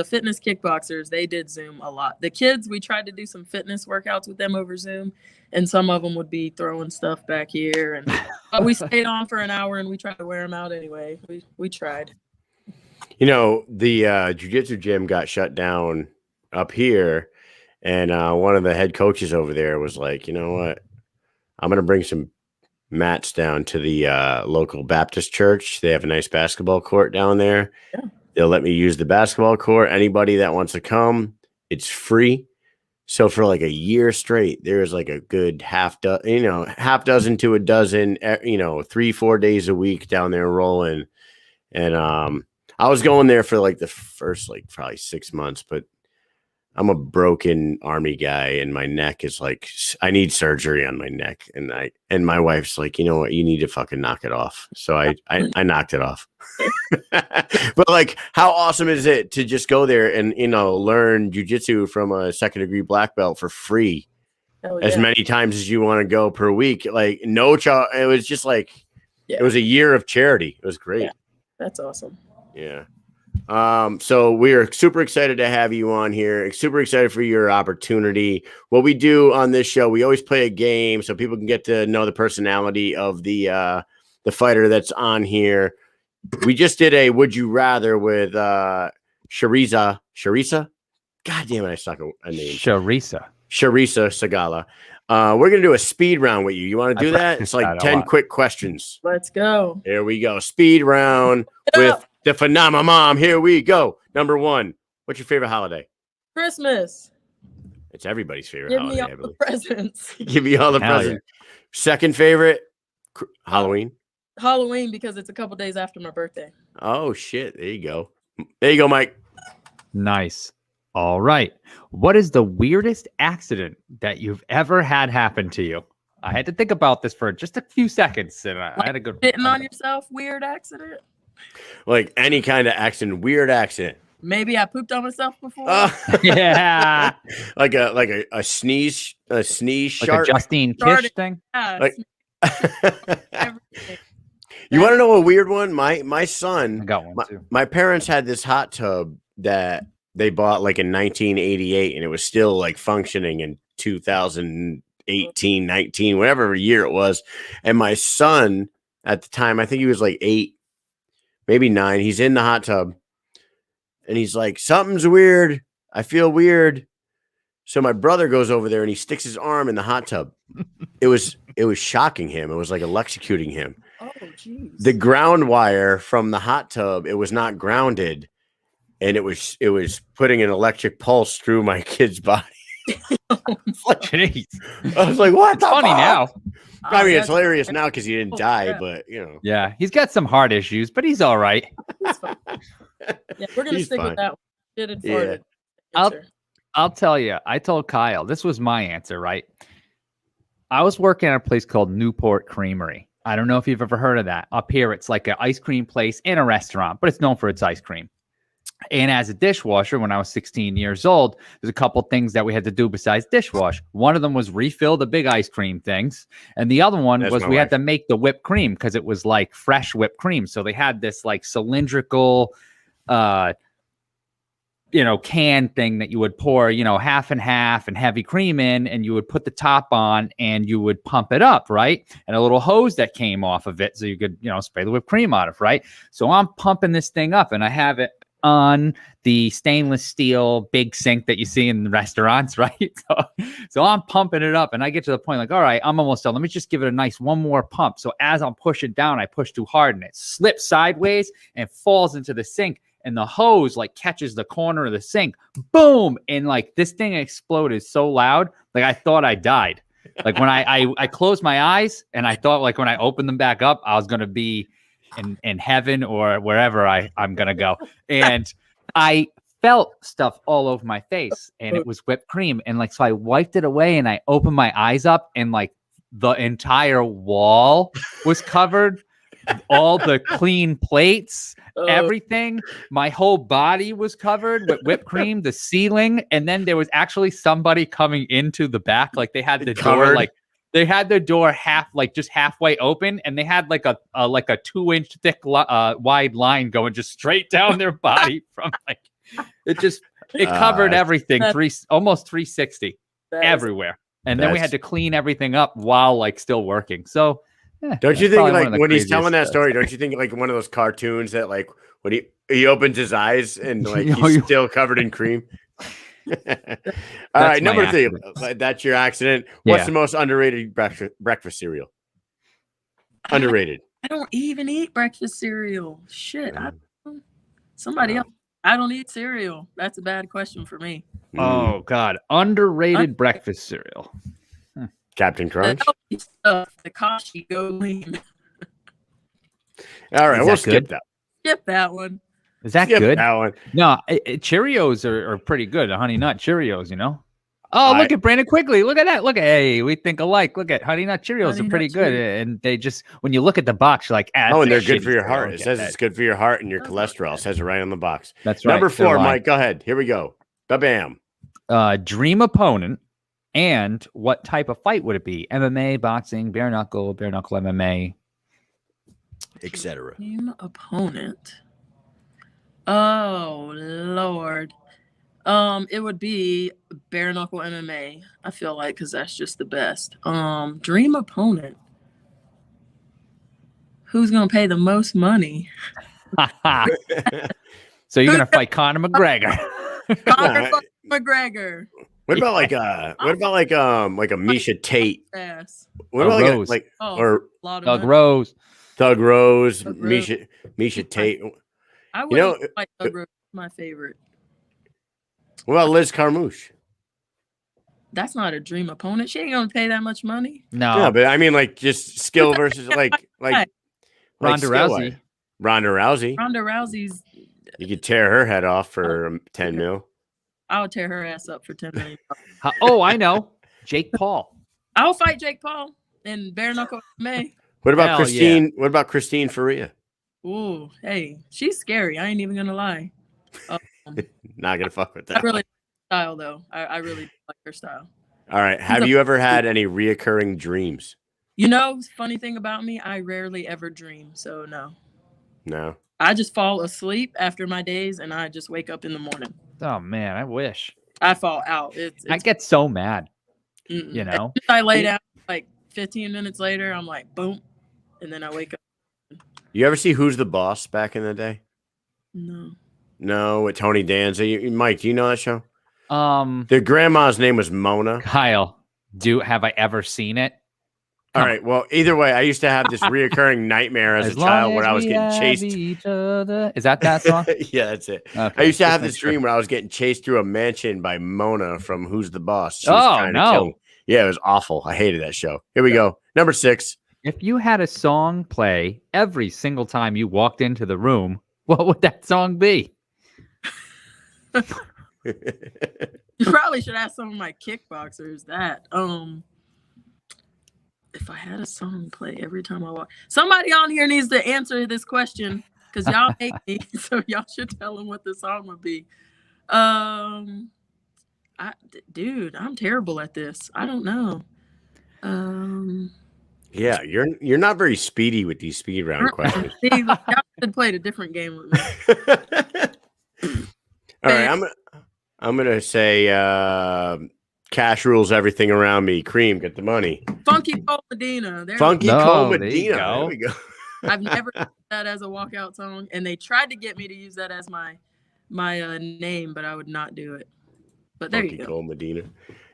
Speaker 4: fitness kickboxers. They did Zoom a lot. The kids, we tried to do some fitness workouts with them over Zoom, and some of them would be throwing stuff back here, but we stayed on for an hour and we tried to wear them out anyway. We tried.
Speaker 1: The jiu-jitsu gym got shut down up here, and one of the head coaches over there was like, "You know what? I'm going to bring some mats down to the local Baptist church. They have a nice basketball court down there. Yeah. They'll let me use the basketball court. Anybody that wants to come, it's free." So for like a year straight, there was like a good half dozen to a dozen, 3-4 days a week down there rolling. And I was going there for like the first probably 6 months, but I'm a broken army guy, and my neck is like, I need surgery on my neck. And my wife's like, "You know what? You need to fucking knock it off." So I knocked it off. But like, how awesome is it to just go there and, learn jiu-jitsu from a 2nd degree black belt for free as many times as you want to go per week? Like no charge. It was just like, it was a year of charity. It was great.
Speaker 4: Yeah. That's awesome.
Speaker 1: Yeah. So we are super excited to have you on here. Super excited for your opportunity. What we do on this show, we always play a game so people can get to know the personality of the fighter that's on here. We just did a Would You Rather with Charisa. God damn it, I suck at names.
Speaker 2: Charisa
Speaker 1: Sigala. We're gonna do a speed round with you. You want to do that? It's like 10 quick questions.
Speaker 4: Let's go.
Speaker 1: Here we go. Speed round with the Phenomena Mom. Here we go. Number 1. What's your favorite holiday?
Speaker 4: Christmas.
Speaker 1: It's everybody's favorite
Speaker 4: Give
Speaker 1: holiday.
Speaker 4: me all the presents.
Speaker 1: Give me all the presents. Yeah. Second favorite? Halloween.
Speaker 4: Halloween, because it's a couple days after my birthday.
Speaker 1: Oh shit! There you go. There you go, Mike.
Speaker 2: Nice. All right. What is the weirdest accident that you've ever had happen to you? I had to think about this for just a few seconds, and I had a good
Speaker 4: hitting on yourself. Weird accident.
Speaker 1: Like any kind of accident. Weird accident.
Speaker 4: Maybe I pooped on myself before.
Speaker 2: Yeah.
Speaker 1: like a sneeze. A sneeze shark.
Speaker 2: Like a Justine Kish thing.
Speaker 4: Yeah,
Speaker 1: like, you want to know a weird one? My son.
Speaker 2: I got one too.
Speaker 1: My parents had this hot tub that they bought like in 1988, and it was still like functioning in 2018, 19, whatever year it was. And my son at the time, I think he was like 8, maybe 9. He's in the hot tub, and he's like, "Something's weird. I feel weird." So my brother goes over there and he sticks his arm in the hot tub. It was shocking him. It was like electrocuting him.
Speaker 4: Oh, geez.
Speaker 1: The ground wire from the hot tub, it was not grounded, and it was putting an electric pulse through my kid's body.
Speaker 2: Jeez.
Speaker 1: I was like, "What the
Speaker 2: funny
Speaker 1: fuck?"
Speaker 2: now.
Speaker 1: I mean, it's hilarious now because he didn't die, but
Speaker 2: Yeah, he's got some heart issues, but he's all right.
Speaker 4: Yeah, we're gonna stick with that one. Did it for
Speaker 2: I'll tell you. I told Kyle this was my answer, right? I was working at a place called Newport Creamery. I don't know if you've ever heard of that. Up here, it's like an ice cream place and a restaurant, but it's known for its ice cream. And as a dishwasher, when I was 16 years old, there's a couple things that we had to do besides dishwash. One of them was refill the big ice cream things. And the other one was we had to make the whipped cream because it was like fresh whipped cream. So they had this like cylindrical, can thing that you would pour, half and half and heavy cream in, and you would put the top on and you would pump it up, right? And a little hose that came off of it so you could, spray the whipped cream out of, right? So I'm pumping this thing up and I have it on the stainless steel big sink that you see in the restaurants, right? So I'm pumping it up and I get to the point like, all right, I'm almost done. Let me just give it a nice one more pump. So as I'm pushing down, I push too hard and it slips sideways and falls into the sink. And the hose like catches the corner of the sink, boom. And like this thing exploded so loud. Like I thought I died. Like when I closed my eyes and I thought like when I opened them back up, I was going to be in heaven or wherever I'm going to go. And I felt stuff all over my face and it was whipped cream. And like, so I wiped it away and I opened my eyes up and like the entire wall was covered. All the clean plates, everything. My whole body was covered with whipped cream, the ceiling. And then there was actually somebody coming into the back. Like they had the door, like they had the door just halfway open. And they had like a 2-inch thick wide line going just straight down their body from like, it covered everything. Almost 360 everywhere. And then we had to clean everything up while like still working. So,
Speaker 1: don't you think like when he's telling that story, don't you think like one of those cartoons that like when he opens his eyes and like he's still covered in cream? All right, number 3. That's your accident. What's the most underrated breakfast cereal? Underrated.
Speaker 4: I don't even eat breakfast cereal. Shit. Somebody else. I don't eat cereal. That's a bad question for me.
Speaker 2: Oh God. Underrated breakfast cereal.
Speaker 1: Captain Crunch.
Speaker 4: The Kashi Go Lean.
Speaker 1: All right, we'll skip that.
Speaker 4: Skip that one.
Speaker 2: Is that good?
Speaker 1: That one.
Speaker 2: No, Cheerios are pretty good. The Honey Nut Cheerios, Oh, look at Brandon Quigley. Look at that. Hey, we think alike. Look at Honey Nut Cheerios are pretty good. And they just, when you look at the box, you're like,
Speaker 1: and they're good for your heart. It says it's good for your heart and your cholesterol. It says it right on the box.
Speaker 2: That's right.
Speaker 1: Number 4, Mike, go ahead. Here we go. Ba-bam.
Speaker 2: Dream opponent. And what type of fight would it be? MMA, boxing, bare knuckle MMA,
Speaker 1: etc.
Speaker 4: Dream opponent. Oh Lord. It would be bare knuckle MMA. I feel like because that's just the best. Dream opponent. Who's gonna pay the most money?
Speaker 2: So you're gonna fight Conor McGregor.
Speaker 4: Conor McGregor.
Speaker 1: What about like a Misha Tate? What about
Speaker 2: Rose.
Speaker 1: or
Speaker 2: Thug Rose?
Speaker 1: Thug Rose, Misha Tate.
Speaker 4: I would like Thug Rose. My favorite.
Speaker 1: What about Liz Carmouche?
Speaker 4: That's not a dream opponent. She ain't gonna pay that much money.
Speaker 2: No.
Speaker 1: Yeah, but I mean like just skill versus like
Speaker 2: Ronda Rousey.
Speaker 1: Ronda
Speaker 4: Rousey's.
Speaker 1: You could tear her head off for 10 mil.
Speaker 4: I would tear her ass up for $10 million.
Speaker 2: Oh, I know. Jake Paul.
Speaker 4: I'll fight Jake Paul in bare knuckle MMA.
Speaker 1: What about Christine? Yeah. What about Christine Faria?
Speaker 4: Ooh, hey, she's scary. I ain't even gonna lie.
Speaker 1: Not gonna fuck with that.
Speaker 4: I really like her style though. I really like her style.
Speaker 1: All right. Have you ever had any reoccurring dreams?
Speaker 4: Funny thing about me, I rarely ever dream. So no.
Speaker 1: No.
Speaker 4: I just fall asleep after my days and I just wake up in the morning.
Speaker 2: Oh man, I wish.
Speaker 4: I fall out.
Speaker 2: I get so mad.
Speaker 4: I lay down like 15 minutes later, I'm like, boom. And then I wake up.
Speaker 1: You ever see Who's the Boss back in the day? No, with Tony Danza. Mike, do you know that show? Their grandma's name was Mona.
Speaker 2: Kyle, have I ever seen it?
Speaker 1: All right. Well, either way, I used to have this reoccurring nightmare as a child where I was getting chased.
Speaker 2: Is that song?
Speaker 1: Yeah, that's it.
Speaker 2: Okay.
Speaker 1: I used to have this dream where I was getting chased through a mansion by Mona from Who's the Boss.
Speaker 2: She was trying to kill me.
Speaker 1: Yeah, it was awful. I hated that show. Here we go. Number 6.
Speaker 2: If you had a song play every single time you walked into the room, what would that song be?
Speaker 4: You probably should ask some of my kickboxers that. If I had a song play every time I walk, somebody on here needs to answer this question because y'all hate me, so y'all should tell them what the song would be. Dude, I'm terrible at this. I don't know.
Speaker 1: Yeah, you're not very speedy with these speed round questions.
Speaker 4: See, y'all should have played a different game with me.
Speaker 1: All right, I'm gonna say cash rules everything around me. Cream, get the money.
Speaker 4: Funky Cole Medina.
Speaker 1: Funky Cole Medina. There we go.
Speaker 4: I've never used that as a walkout song, and they tried to get me to use that as my name, but I would not do it. But there you go.
Speaker 1: Cole Medina.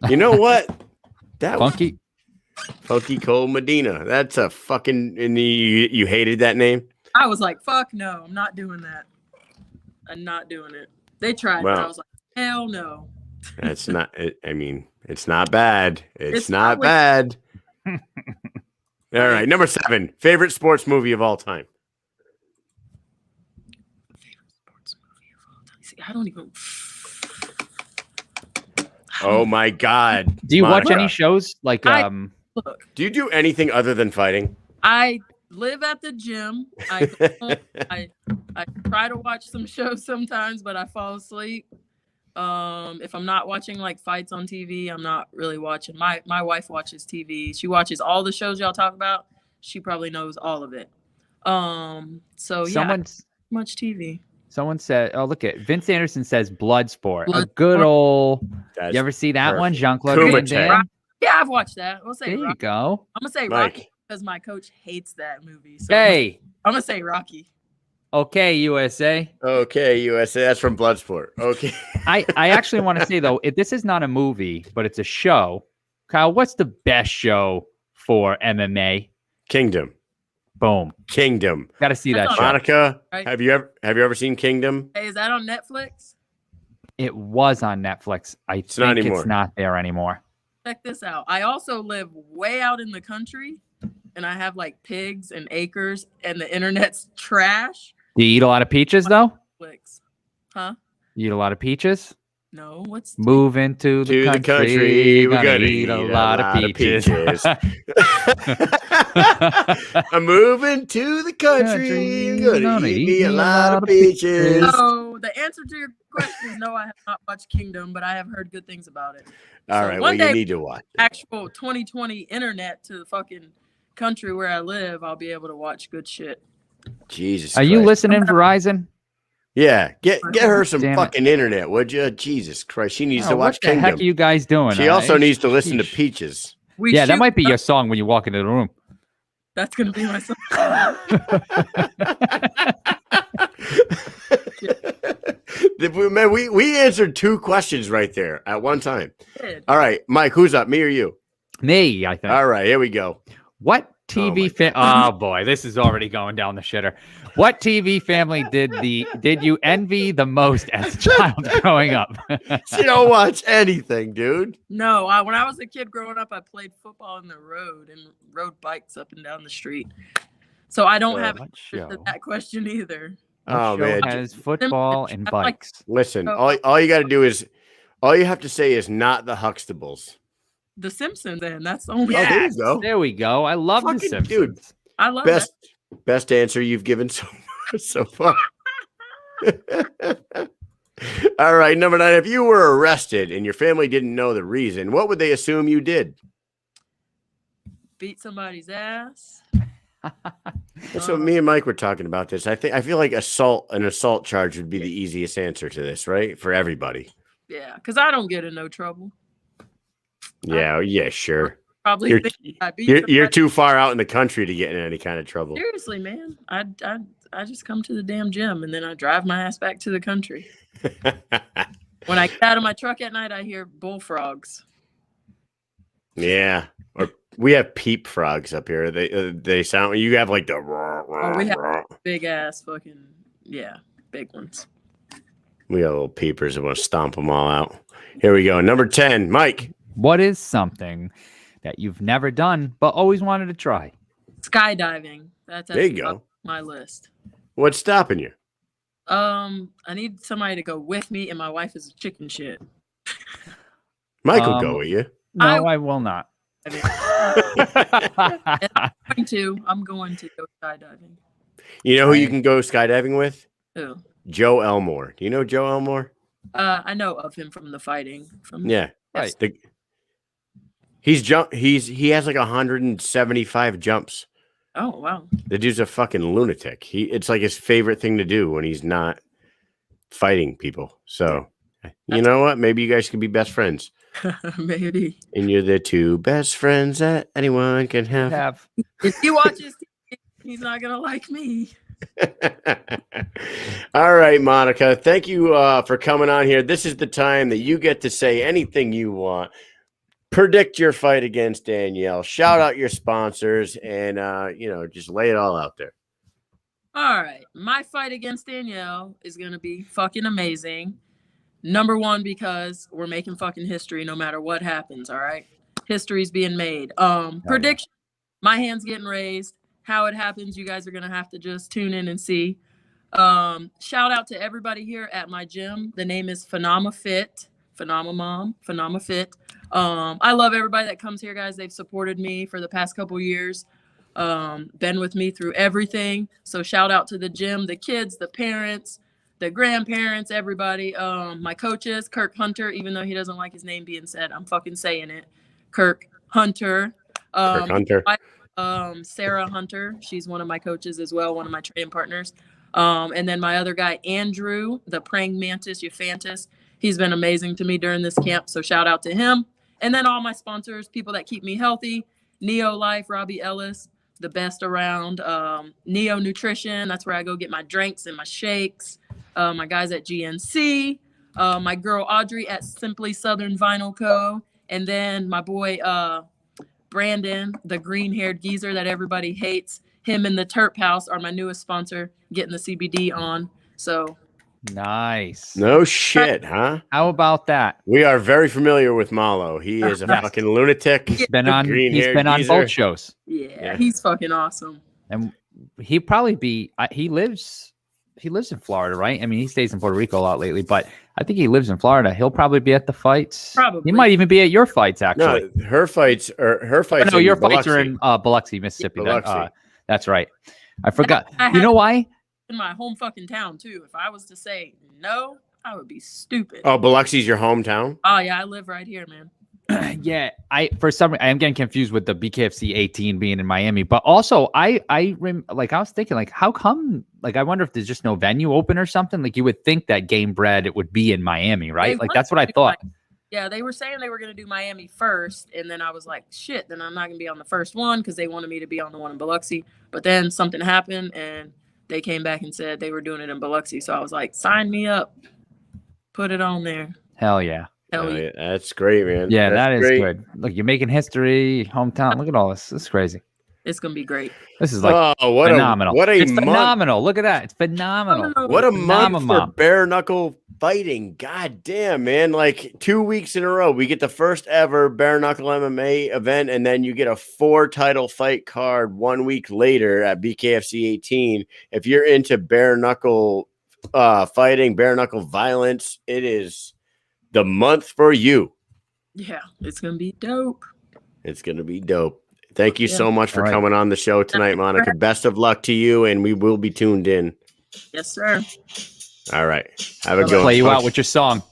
Speaker 1: You know what? That
Speaker 2: Funky
Speaker 1: Cole Medina. That's a fucking. And you hated that name?
Speaker 4: I was like, fuck no, I'm not doing that. I'm not doing it. They tried, but I was like, hell no.
Speaker 1: That's not. I mean, it's not bad. It's not bad. All right, number 7. Favorite sports movie of all time.
Speaker 4: Favorite sports movie of all time. See, I don't even.
Speaker 1: Oh my God!
Speaker 2: Do you watch any shows like
Speaker 4: Look,
Speaker 1: do you do anything other than fighting?
Speaker 4: I live at the gym. I try to watch some shows sometimes, but I fall asleep. If I'm not watching like fights on TV, I'm not really watching. My wife watches TV. She watches all the shows y'all talk about. She probably knows all of it. So yeah, much TV.
Speaker 2: Someone said, "Oh, look at Vince Anderson says Bloodsport, a good old." You ever see that one, Jean-Claude Van Damme?
Speaker 4: Yeah, I've watched that. We'll say
Speaker 2: there you go.
Speaker 4: I'm gonna say Rocky because my coach hates that movie. So
Speaker 2: hey,
Speaker 4: I'm gonna say Rocky.
Speaker 2: Okay, USA.
Speaker 1: Okay, USA. That's from Bloodsport. Okay.
Speaker 2: I actually want to say though, if this is not a movie, but it's a show. Kyle, what's the best show for MMA?
Speaker 1: Kingdom.
Speaker 2: Boom.
Speaker 1: Kingdom.
Speaker 2: Got to see that show.
Speaker 1: Monica, right? Have you ever seen Kingdom?
Speaker 4: Hey, is that on Netflix?
Speaker 2: It was on Netflix. It's not there anymore.
Speaker 4: Check this out. I also live way out in the country, and I have like pigs and acres, and the internet's trash.
Speaker 2: Do you eat a lot of peaches though?
Speaker 4: Netflix. Huh?
Speaker 2: You eat a lot of peaches?
Speaker 4: No. What's
Speaker 2: moving to the country?
Speaker 1: We're gonna eat a lot of peaches. I'm moving to the country. Gonna eat a lot of peaches.
Speaker 4: So the answer to your question is no. I have not watched Kingdom, but I have heard good things about it.
Speaker 1: All right, well, you need to watch it.
Speaker 4: Actual 2020 internet to the fucking country where I live, I'll be able to watch good shit.
Speaker 1: Jesus.
Speaker 2: Are you listening, Verizon?
Speaker 1: Yeah, get her some fucking internet, would you? Jesus Christ, she needs to watch Kingdom.
Speaker 2: What the heck are you guys doing?
Speaker 1: She also needs to listen to Peaches.
Speaker 2: Yeah, that might be your song when you walk into the room.
Speaker 4: That's gonna be my song.
Speaker 1: Man, we answered 2 questions right there at one time. All right, Mike, who's up? Me or you?
Speaker 2: Me, I think.
Speaker 1: All right, here we go.
Speaker 2: What TV oh boy, this is already going down the shitter. What TV family did you envy the most as a child growing up?
Speaker 1: You don't watch anything, dude.
Speaker 4: No, when I was a kid growing up, I played football in the road and rode bikes up and down the street. So I don't have that question either.
Speaker 1: Oh man,
Speaker 2: has football and bikes.
Speaker 1: Listen, all you got to do is, all you have to say is not the Huxtables.
Speaker 4: The Simpsons, then that's the only.
Speaker 1: Oh, there you go.
Speaker 2: There we go. I love the Simpsons.
Speaker 1: Dude,
Speaker 4: I love
Speaker 1: best answer you've given so far. All right, number 9. If you were arrested and your family didn't know the reason, what would they assume you did?
Speaker 4: Beat somebody's ass.
Speaker 1: That's what me and Mike were talking about this. I feel like an assault charge would be the easiest answer to this, right? For everybody.
Speaker 4: Yeah, because I don't get in no trouble.
Speaker 1: Yeah, sure.
Speaker 4: Probably
Speaker 1: you're too far out in the country to get in any kind of trouble.
Speaker 4: Seriously, man. I just come to the damn gym and then I drive my ass back to the country. When I get out of my truck at night, I hear bullfrogs.
Speaker 1: Yeah, or we have peep frogs up here. They sound. You have like the.
Speaker 4: We have big ass fucking big ones.
Speaker 1: We got little peepers that want to stomp them all out. Here we go. Number 10, Mike.
Speaker 2: What is something that you've never done but always wanted to try?
Speaker 4: Skydiving. That's
Speaker 1: There you
Speaker 4: actually
Speaker 1: go.
Speaker 4: my list.
Speaker 1: What's stopping you?
Speaker 4: I need somebody to go with me, and my wife is a chicken shit.
Speaker 1: Mike will go with you.
Speaker 2: No, I will not.
Speaker 4: I'm going to go skydiving.
Speaker 1: You know who you can go skydiving with?
Speaker 4: Who?
Speaker 1: Joe Elmore. Do you know Joe Elmore?
Speaker 4: I know of him from the fighting.
Speaker 1: Yeah.
Speaker 2: Right.
Speaker 1: He has like 175 jumps.
Speaker 4: Oh wow.
Speaker 1: The dude's a fucking lunatic. It's like his favorite thing to do when he's not fighting people. So you know what? Maybe you guys could be best friends.
Speaker 4: Maybe.
Speaker 1: And you're the two best friends that anyone can have.
Speaker 4: If he watches TV, he's not gonna like me.
Speaker 1: All right, Monica. Thank you for coming on here. This is the time that you get to say anything you want. Predict your fight against Danielle. Shout out your sponsors and just lay it all out there.
Speaker 4: All right. My fight against Danielle is gonna be fucking amazing. Number one, because we're making fucking history no matter what happens. All right. History's being made. Prediction. My hand's getting raised. How it happens, you guys are gonna have to just tune in and see. Shout out to everybody here at my gym. The name is Phenomafit. Fit. I love everybody that comes here, guys. They've supported me for the past couple years. Been with me through everything. So shout out to the gym, the kids, the parents, the grandparents, everybody. My coaches, Kirk Hunter, even though he doesn't like his name being said, I'm fucking saying it. Kirk Hunter.
Speaker 1: Kirk Hunter.
Speaker 4: Sarah Hunter. She's one of my coaches as well, one of my training partners. And then my other guy, Andrew, the praying mantis, Euphantis. He's been amazing to me during this camp. So shout out to him. And then all my sponsors, people that keep me healthy. Neo Life, Robbie Ellis, the best around. Neo Nutrition, that's where I go get my drinks and my shakes. My guys at GNC. My girl Audrey at Simply Southern Vinyl Co. And then my boy Brandon, the green-haired geezer that everybody hates. Him and the Terp House are my newest sponsor, getting the CBD on. So
Speaker 2: nice.
Speaker 1: No shit, huh?
Speaker 2: How about that?
Speaker 1: We are very familiar with Malo. He is a fucking lunatic.
Speaker 2: He's been on both shows.
Speaker 4: Yeah, he's fucking awesome.
Speaker 2: And he'd probably be he lives in Florida, right? I mean, he stays in Puerto Rico a lot lately, but I think he lives in Florida. He'll probably be at the fights.
Speaker 4: Probably.
Speaker 2: He might even be at your fights, actually.
Speaker 1: No, her fights.
Speaker 2: No, your fights are in Biloxi, Mississippi.
Speaker 1: Biloxi.
Speaker 2: That's right. I forgot. You know why?
Speaker 4: In my home fucking town too. If I was to say no, I would be stupid.
Speaker 1: Oh, Biloxi's your hometown?
Speaker 4: Oh yeah, I live right here, man.
Speaker 2: Yeah, I am getting confused with the BKFC 18 being in Miami, but also I was thinking like, how come? Like, I wonder if there's just no venue open or something. Like, you would think that Gamebred it would be in Miami, right? Like, that's what I thought.
Speaker 4: Yeah, they were saying they were going to do Miami first, and then I was like, shit, then I'm not going to be on the first one because they wanted me to be on the one in Biloxi. But then something happened, and they came back and said they were doing it in Biloxi. So I was like, sign me up. Put it on there.
Speaker 2: Hell yeah.
Speaker 4: Hell yeah.
Speaker 1: That's great, man.
Speaker 2: Yeah,
Speaker 1: that's
Speaker 2: great. Good. Look, you're making history, hometown. Look at all this. This is crazy.
Speaker 4: It's going to be great.
Speaker 2: This is like phenomenal. It's phenomenal. Look at that. It's phenomenal.
Speaker 1: What a month for bare knuckle fighting. God damn, man. Like 2 weeks in a row, we get the first ever bare knuckle MMA event, and then you get a 4-title fight card 1 week later at BKFC 18. If you're into bare knuckle fighting, bare knuckle violence, it is the month for you.
Speaker 4: Yeah, it's going to be dope.
Speaker 1: It's going to be dope. Thank you so much for coming on the show tonight, Monica. Best of luck to you, and we will be tuned in.
Speaker 4: Yes, sir.
Speaker 1: All right. Have a good one.
Speaker 2: Play you out with your song.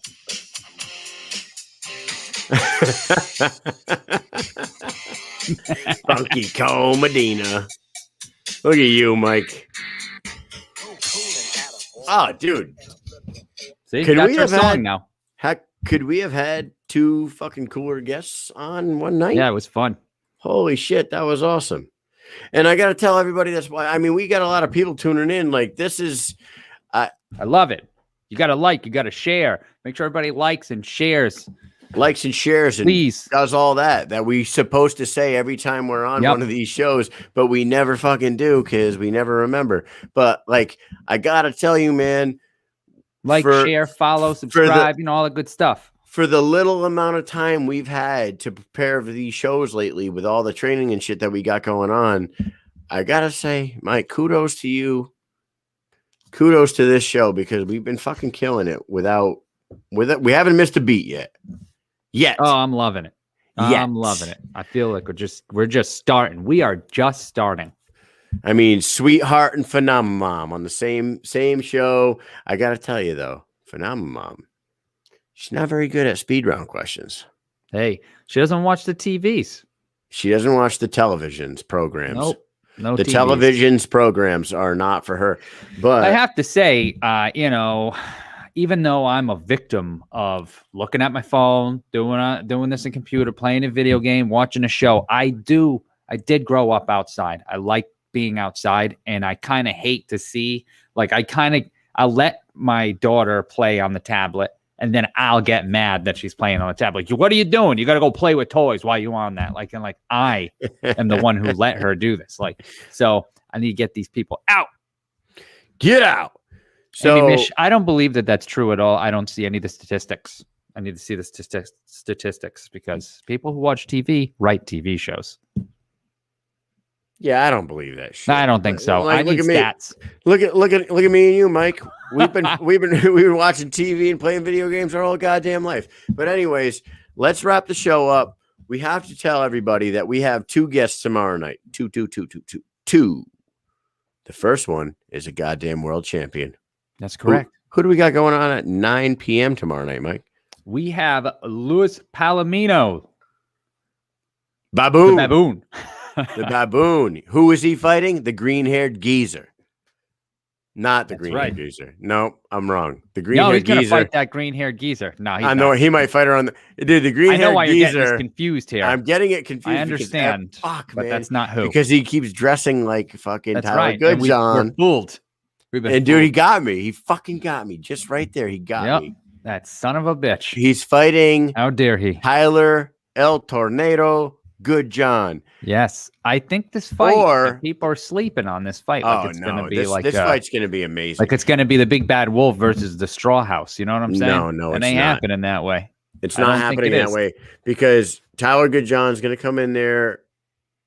Speaker 1: Funky Cole Medina. Look at you, Mike. Oh, dude.
Speaker 2: See, that's our song now.
Speaker 1: Heck, could we have had 2 fucking cooler guests on one night?
Speaker 2: Yeah, it was fun.
Speaker 1: Holy shit, that was awesome. And I got to tell everybody that's why. I mean, we got a lot of people tuning in. Like, this is.
Speaker 2: I love it. You got to you got to share. Make sure everybody likes and shares.
Speaker 1: Likes and shares and
Speaker 2: please
Speaker 1: does all that we supposed to say every time we're on one of these shows, but we never fucking do because we never remember. But like, I got to tell you, man.
Speaker 2: Share, follow, subscribe, all the good stuff.
Speaker 1: for the little amount of time we've had to prepare for these shows lately with all the training and shit that we got going on, I gotta say, Mike, kudos to you. Kudos to this show because we've been fucking killing it with it. We haven't missed a beat yet.
Speaker 2: Oh, I'm loving it. I'm loving it. I feel like we're just starting. We are just starting.
Speaker 1: I mean, Sweetheart and Phenomenon on the same show. I gotta tell you though, Phenomenon, she's not very good at speed round questions.
Speaker 2: Hey, she doesn't watch the TVs.
Speaker 1: She doesn't watch the television's programs.
Speaker 2: Nope. No,
Speaker 1: the
Speaker 2: TVs.
Speaker 1: television's programs are not for her. But
Speaker 2: I have to say, even though I'm a victim of looking at my phone, doing this in computer, playing a video game, watching a show, I did grow up outside. I like being outside, and I kind of hate to see, like, I'll let my daughter play on the tablet, and then I'll get mad that she's playing on the tablet. Like, what are you doing? You got to go play with toys while you on that. Like, and like, I am the one who let her do this. Like, so I need to get these people out.
Speaker 1: Get out. So
Speaker 2: Mish, I don't believe that that's true at all. I don't see any of the statistics. I need to see the statistics because people who watch TV write TV shows.
Speaker 1: Yeah, I don't believe that shit.
Speaker 2: I don't think so.
Speaker 1: Like,
Speaker 2: I need stats.
Speaker 1: Look at me and you, Mike. We've been watching TV and playing video games our whole goddamn life. But anyways, let's wrap the show up. We have to tell everybody that we have 2 guests tomorrow night. Two. The first one is a goddamn world champion.
Speaker 2: That's correct.
Speaker 1: Who do we got going on at 9 p.m. tomorrow night, Mike?
Speaker 2: We have Luis Palomino.
Speaker 1: Baboon.
Speaker 2: The baboon.
Speaker 1: The baboon. Who is he fighting? The green-haired geezer. Not the green-haired geezer. No, I'm wrong. The green-haired geezer.
Speaker 2: He's gonna fight that green-haired geezer. No, he's
Speaker 1: I know
Speaker 2: not.
Speaker 1: He might fight her on the dude. The green-haired geezer.
Speaker 2: I know why you're getting this confused here.
Speaker 1: I'm getting it confused.
Speaker 2: I understand,
Speaker 1: fuck,
Speaker 2: but
Speaker 1: man.
Speaker 2: that's not who.
Speaker 1: Because he keeps dressing like fucking
Speaker 2: that's
Speaker 1: Tyler
Speaker 2: right.
Speaker 1: Goodjohn.
Speaker 2: We're fooled. We've been
Speaker 1: and
Speaker 2: fooled.
Speaker 1: dude, he got me. He fucking got me just right there. He got me.
Speaker 2: That son of a bitch.
Speaker 1: He's fighting.
Speaker 2: How dare he?
Speaker 1: Tyler El Tornado Goodjohn.
Speaker 2: Yes, I think this fight. People are sleeping on this fight. Like it's gonna be
Speaker 1: this fight's gonna be amazing.
Speaker 2: Like it's gonna be the big bad wolf versus the straw house. You know what I'm saying?
Speaker 1: No,
Speaker 2: it ain't happening that way.
Speaker 1: It's not happening that way because Tyler Goodjohn's gonna come in there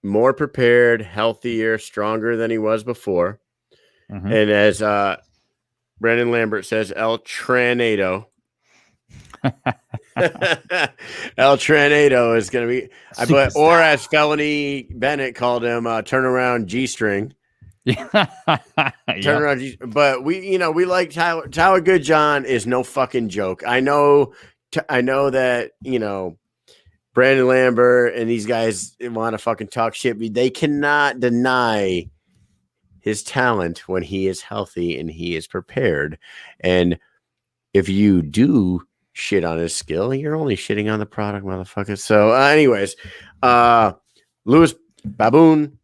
Speaker 1: more prepared, healthier, stronger than he was before. Mm-hmm. And as Brandon Lambert says, El Tranado. El Tranado is going to be, or as Felony Bennett called him, turnaround G-string. Turnaround G. But we like Tyler Goodjohn is no fucking joke. I know that, Brandon Lambert and these guys want to fucking talk shit, but they cannot deny his talent when he is healthy and he is prepared. And if you do shit on his skill, you're only shitting on the product, motherfucker. So anyways, Luis Baboon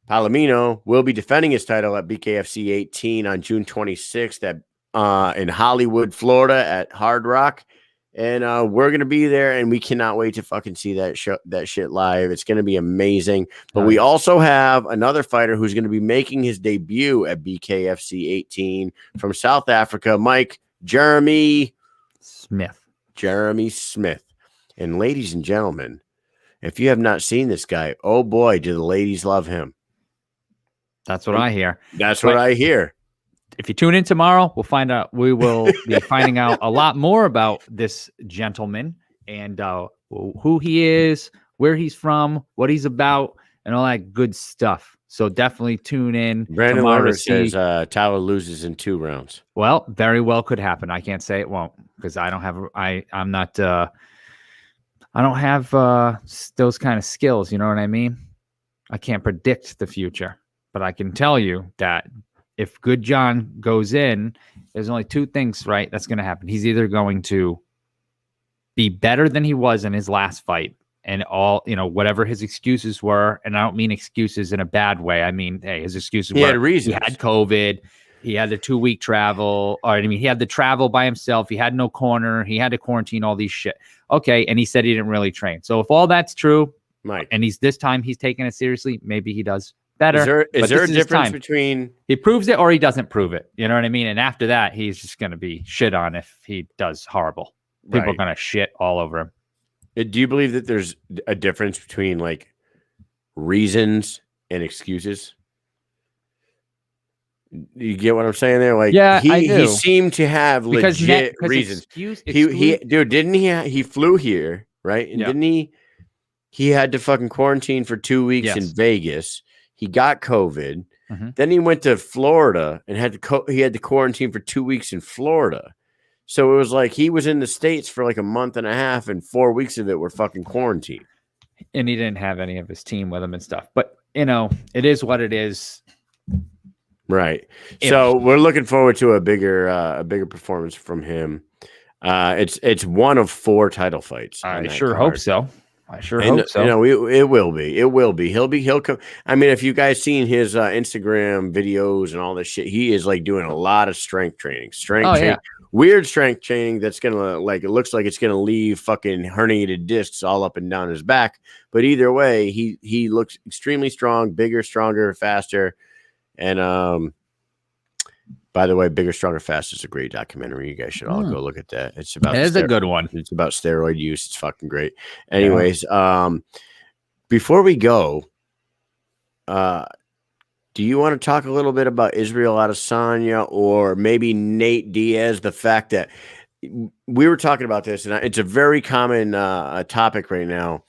Speaker 1: Palomino will be defending his title at BKFC 18 on June 26th in Hollywood, Florida at Hard Rock. And we're going to be there, and we cannot wait to fucking see that shit live. It's going to be amazing. But we also have another fighter who's going to be making his debut at BKFC 18 from South Africa, Jeremy Smith. And ladies and gentlemen, if you have not seen this guy, oh boy, do the ladies love him.
Speaker 2: That's what I hear.
Speaker 1: That's what I hear.
Speaker 2: If you tune in tomorrow, we will be finding out a lot more about this gentleman and who he is, where he's from, what he's about, and all that good stuff. So definitely tune in.
Speaker 1: Brandon Lambert says Tyler loses in 2 rounds.
Speaker 2: Well, very well could happen. I can't say it won't because I don't have those kind of skills. You know what I mean? I can't predict the future, but I can tell you that if Goodjohn goes in, there's only 2 things, right? That's going to happen. He's either going to be better than he was in his last fight and whatever his excuses were. And I don't mean excuses in a bad way. I mean, hey, his excuses were
Speaker 1: had reasons.
Speaker 2: He had COVID. He had the 2-week travel. He had the travel by himself. He had no corner. He had to quarantine all these shit. Okay. And he said he didn't really train. So if all that's true,
Speaker 1: Mike,
Speaker 2: and this time he's taking it seriously, maybe he does better.
Speaker 1: Is there a difference between
Speaker 2: he proves it or he doesn't prove it? You know what I mean? And after that, he's just going to be shit on if he does horrible. People are gonna shit all over him.
Speaker 1: Do you believe that there's a difference between like reasons and excuses? You get what I'm saying there? Like,
Speaker 2: yeah,
Speaker 1: he seemed to have legit reasons. Dude, didn't he flew here, right? And didn't he had to fucking quarantine for 2 weeks in Vegas. He got COVID. Then he went to Florida and he had to quarantine for 2 weeks in Florida. So it was like he was in the States for like a month and a half, and 4 weeks of it were fucking quarantine.
Speaker 2: And he didn't have any of his team with him and stuff. But you know, it is what it is.
Speaker 1: Right. So we're looking forward to a bigger performance from him. It's one of 4 title fights.
Speaker 2: I sure hope so.
Speaker 1: You know, it will be. It will be. He'll come. I mean, if you guys seen his Instagram videos and all this shit, he is like doing a lot of strength training. Weird strength training that's gonna it looks like it's gonna leave fucking herniated discs all up and down his back. But either way, he looks extremely strong, bigger, stronger, faster. And by the way, Bigger, Stronger, Faster is a great documentary. You guys should all go look at that. It's a good one. It's about steroid use. It's fucking great. Anyways, before we go, do you want to talk a little bit about Israel Adesanya or maybe Nate Diaz? The fact that we were talking about this, and it's a very common topic right now.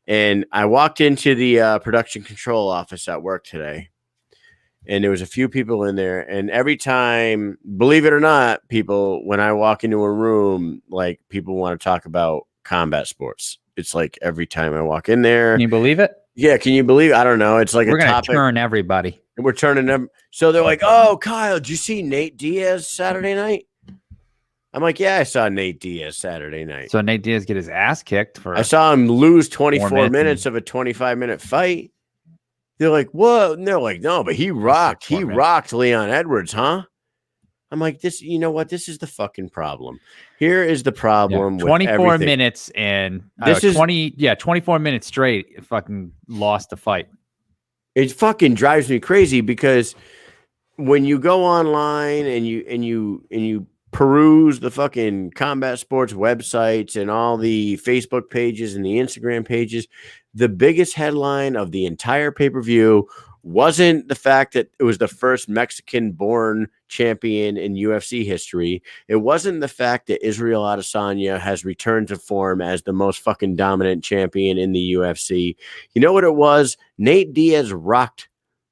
Speaker 1: And I walked into the production control office at work today. And there was a few people in there, and every time, believe it or not, people, when I walk into a room, like people want to talk about combat sports. It's like every time I walk in there.
Speaker 2: Can you believe it?
Speaker 1: Yeah, can you believe it? I don't know. It's like
Speaker 2: we're gonna turn everybody.
Speaker 1: We're turning them. So they're like, "Oh, Kyle, did you see Nate Diaz Saturday night?" I'm like, "Yeah, I saw Nate Diaz Saturday night."
Speaker 2: So Nate Diaz get his ass kicked for.
Speaker 1: I saw him lose 24 minutes of a 25-minute fight. They're like, "Whoa!" And they're like, "No, but he rocked. He rocked Leon Edwards, huh?" I'm like, "This, you know what? This is the fucking problem. Here is the problem.
Speaker 2: 24 minutes and this is 24 minutes straight. Fucking lost the fight.
Speaker 1: It fucking drives me crazy because when you go online and you peruse the fucking combat sports websites and all the Facebook pages and the Instagram pages, the biggest headline of the entire pay-per-view wasn't the fact that it was the first Mexican-born champion in UFC history. It wasn't the fact that Israel Adesanya has returned to form as the most fucking dominant champion in the UFC. You know what it was? Nate Diaz rocked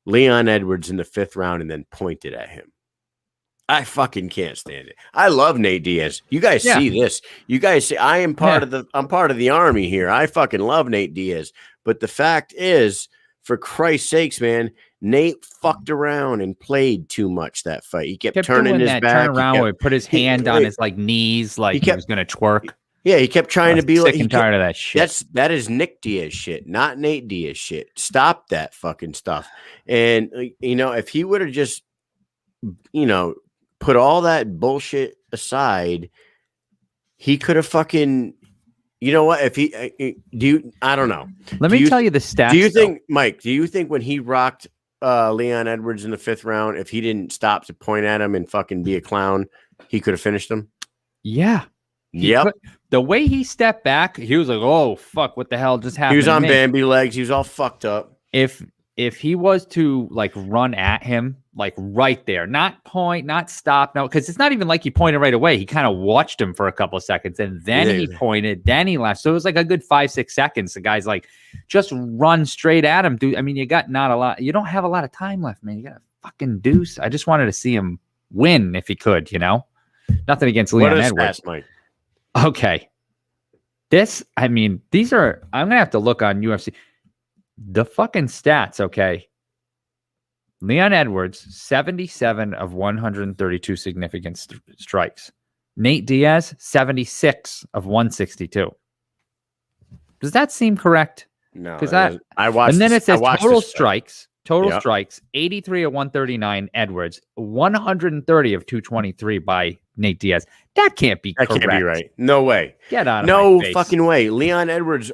Speaker 1: Leon Edwards in the 5th round and then pointed at him. I fucking can't stand it. I love Nate Diaz. You guys see this. You guys see I'm part of the army here. I fucking love Nate Diaz. But the fact is, for Christ's sakes, man, Nate fucked around and played too much that fight. He kept turning his back.
Speaker 2: Turn around where he put his hand on his knees like he was gonna twerk.
Speaker 1: Yeah, he kept trying to be
Speaker 2: sick and tired of that shit.
Speaker 1: That is Nick Diaz shit, not Nate Diaz shit. Stop that fucking stuff. And you know, if he would have just, you know, put all that bullshit aside, he could have fucking, you know what? If he I don't know.
Speaker 2: Let me tell you the stats.
Speaker 1: Do you think, Mike, do you think when he rocked Leon Edwards in the 5th round, if he didn't stop to point at him and fucking be a clown, he could have finished him?
Speaker 2: Yeah.
Speaker 1: Yep.
Speaker 2: The way he stepped back, he was like, "Oh fuck, what the hell just happened?"
Speaker 1: He was on Bambi legs. He was all fucked up.
Speaker 2: If he was to like run at him, like right there, not point, not stop, no, because it's not even like he pointed right away. He kind of watched him for a couple of seconds and then he pointed, then he left. So it was like a good 5-6 seconds. The guy's like, just run straight at him, dude. I mean, you don't have a lot of time left, man. You got a fucking deuce. I just wanted to see him win if he could, you know? Nothing against Leon Edwards.
Speaker 1: Mike?
Speaker 2: Okay. I'm going to have to look on UFC. The fucking stats, okay. Leon Edwards, 77 of 132 significant strikes. Nate Diaz, 76 of 162. Does that seem correct?
Speaker 1: No.
Speaker 2: Because I watched. And then it says total strikes. Strikes, 83 of 139 Edwards, 130 of 223 by Nate Diaz. That can't be correct. That can't be right.
Speaker 1: No way.
Speaker 2: Get out of my face.
Speaker 1: No fucking way. Leon Edwards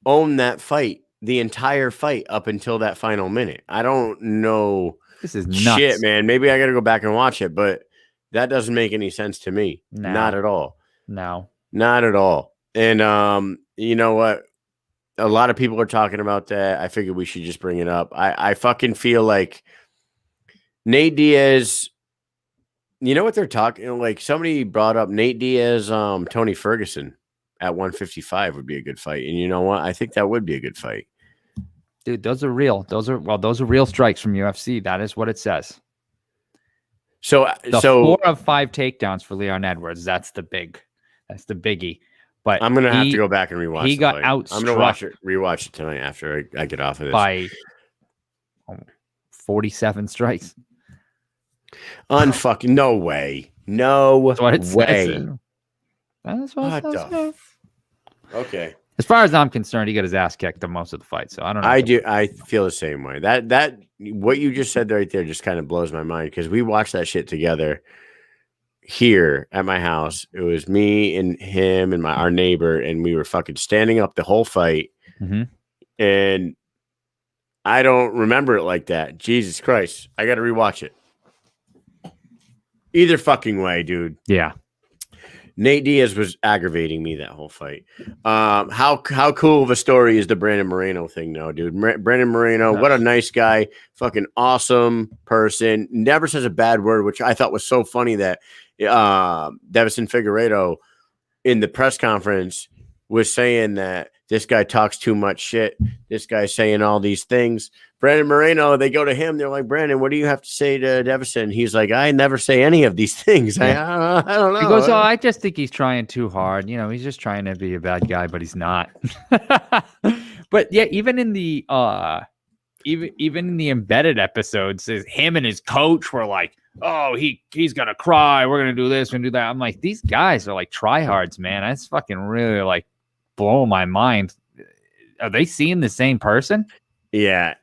Speaker 1: owned that fight. The entire fight up until that final minute. I don't know.
Speaker 2: This is nuts.
Speaker 1: Shit, man. Maybe I got to go back and watch it, but that doesn't make any sense to me. No. Not at all.
Speaker 2: No.
Speaker 1: Not at all. And you know what? A lot of people are talking about that. I figured we should just bring it up. I fucking feel like Nate Diaz. You know what they're talking? Like somebody brought up Nate Diaz, Tony Ferguson at 155 would be a good fight. And you know what? I think that would be a good fight.
Speaker 2: Dude, those are real. Those are real strikes from UFC. That is what it says.
Speaker 1: So
Speaker 2: 4 of 5 takedowns for Leon Edwards. That's the biggie. But
Speaker 1: I'm gonna have to go back and rewatch.
Speaker 2: He got outstruck.
Speaker 1: I'm gonna rewatch it tonight after I get off of this
Speaker 2: by 47 strikes.
Speaker 1: Unfucking no way. No
Speaker 2: That's what it
Speaker 1: way.
Speaker 2: says. That's what it says.
Speaker 1: Okay.
Speaker 2: As far as I'm concerned, he got his ass kicked the most of the fight. So I don't know.
Speaker 1: I feel the same way. That what you just said right there just kind of blows my mind because we watched that shit together here at my house. It was me and him and our neighbor, and we were fucking standing up the whole fight.
Speaker 2: Mm-hmm.
Speaker 1: And I don't remember it like that. Jesus Christ. I got to rewatch it. Either fucking way, dude.
Speaker 2: Yeah.
Speaker 1: Nate Diaz was aggravating me that whole fight. How cool of a story is the Brandon Moreno thing, though, dude? Brandon Moreno, what a nice guy, fucking awesome person. Never says a bad word, which I thought was so funny that Davison Figueiredo in the press conference was saying that this guy talks too much shit. This guy's saying all these things. Brandon Moreno, they go to him. They're like, Brandon, what do you have to say to Davison? He's like, I never say any of these things.
Speaker 2: Yeah.
Speaker 1: I don't know.
Speaker 2: He goes, I just think he's trying too hard. You know, he's just trying to be a bad guy, but he's not. But yeah, even in the even in the embedded episodes, him and his coach were like, oh, he's gonna cry. We're gonna do this and do that. I'm like, these guys are like tryhards, man. That's fucking really like blowing my mind. Are they seeing the same person?
Speaker 1: Yeah.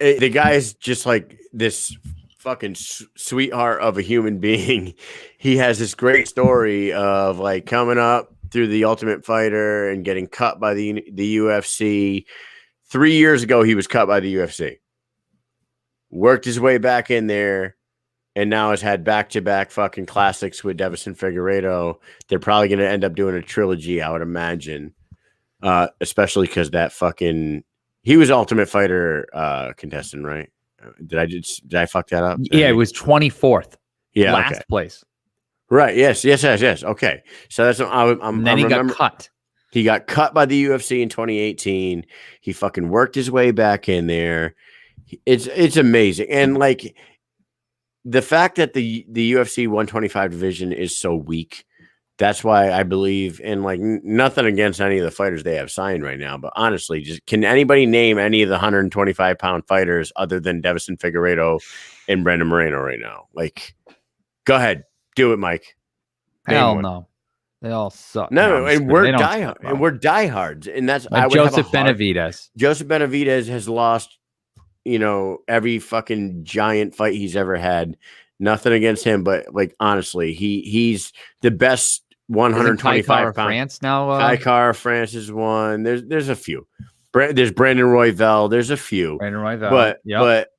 Speaker 1: The guy is just like this fucking sweetheart of a human being. He has this great story of like coming up through the Ultimate Fighter and getting cut by the UFC. 3 years ago, he was cut by the UFC. Worked his way back in there, and now has had back-to-back fucking classics with Davison Figueiredo. They're probably going to end up doing a trilogy, I would imagine, especially because that fucking... He was Ultimate Fighter contestant, right? Did I fuck that up?
Speaker 2: Yeah, it was 24th.
Speaker 1: Yeah,
Speaker 2: last place.
Speaker 1: Right. Yes. Okay. So that's I'm.
Speaker 2: Then he got cut.
Speaker 1: He got cut by the UFC in 2018. He fucking worked his way back in there. It's amazing, and like the fact that the UFC 125 division is so weak. That's why I believe in like nothing against any of the fighters they have signed right now. But honestly, just can anybody name any of the 125-pound fighters other than Davison Figueiredo and Brandon Moreno right now? Like, go ahead. Do it, Mike.
Speaker 2: Hell no. They all suck.
Speaker 1: No, and we're diehards. And that's
Speaker 2: like Joseph Benavidez.
Speaker 1: Joseph Benavidez has lost, every fucking giant fight he's ever had. Nothing against him, but like honestly, he's the best 125 pound.
Speaker 2: France now.
Speaker 1: Kaikar France is one. There's a few. There's Brandon Royval. There's a few.
Speaker 2: Brandon Royval.
Speaker 1: But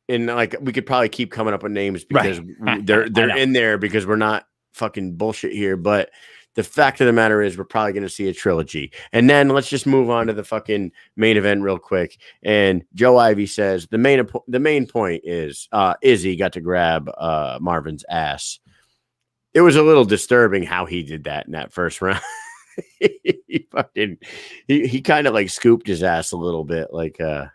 Speaker 1: and like we could probably keep coming up with names because they're in there because we're not fucking bullshit here. But the fact of the matter is we're probably going to see a trilogy. And then let's just move on to the fucking main event real quick. And Joe Ivy says the main point is Izzy got to grab Marvin's ass. It was a little disturbing how he did that in that first round. he kind of like scooped his ass a little bit. Like
Speaker 2: I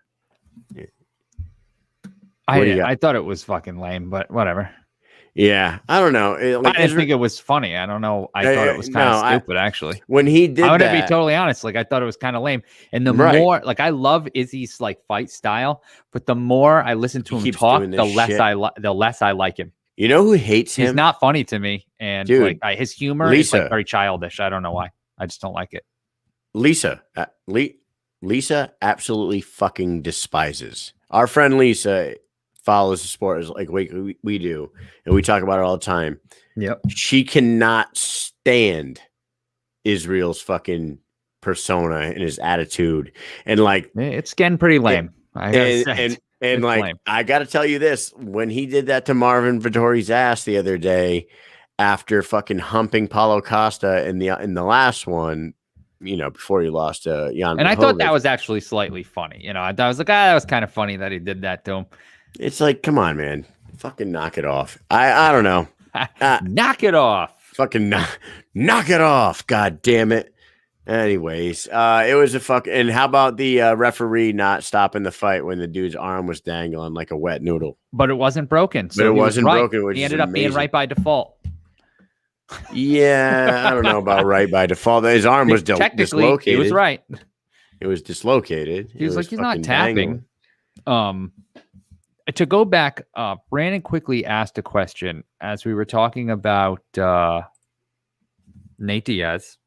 Speaker 2: thought it was fucking lame, but whatever.
Speaker 1: Yeah, I don't know.
Speaker 2: I didn't think it was funny. I don't know. I thought it was kind of stupid, actually.
Speaker 1: When he did
Speaker 2: I'm gonna be totally honest. Like I thought it was kind of lame. And the more, like I love Izzy's like fight style, but the more I listen to him talk, the less I like him.
Speaker 1: You know who hates him?
Speaker 2: He's not funny to me, and dude, like his humor is like very childish. I don't know why. I just don't like it.
Speaker 1: Lisa absolutely fucking despises our friend Lisa. Follows the sport as like we do, and we talk about it all the time.
Speaker 2: Yep.
Speaker 1: She cannot stand Israel's fucking persona and his attitude, and like
Speaker 2: it's getting pretty lame.
Speaker 1: And like lame. I got to tell you this: when he did that to Marvin Vittori's ass the other day after fucking humping Paulo Costa in the last one, before he lost to Jan.
Speaker 2: And I thought that was actually slightly funny. I was like, that was kind of funny that he did that to him.
Speaker 1: It's like, come on, man, fucking knock it off. I don't know.
Speaker 2: Knock it off.
Speaker 1: Fucking knock it off. God damn it. Anyways, it was a fuck. And how about the referee not stopping the fight when the dude's arm was dangling like a wet noodle?
Speaker 2: But it wasn't broken.
Speaker 1: So it wasn't broken. Which
Speaker 2: he ended up being right by default.
Speaker 1: Yeah, I don't know about right by default. His arm was dislocated.
Speaker 2: He was right.
Speaker 1: It was dislocated.
Speaker 2: He was like, he's not tapping. To go back, Brandon quickly asked a question as we were talking about Nate Diaz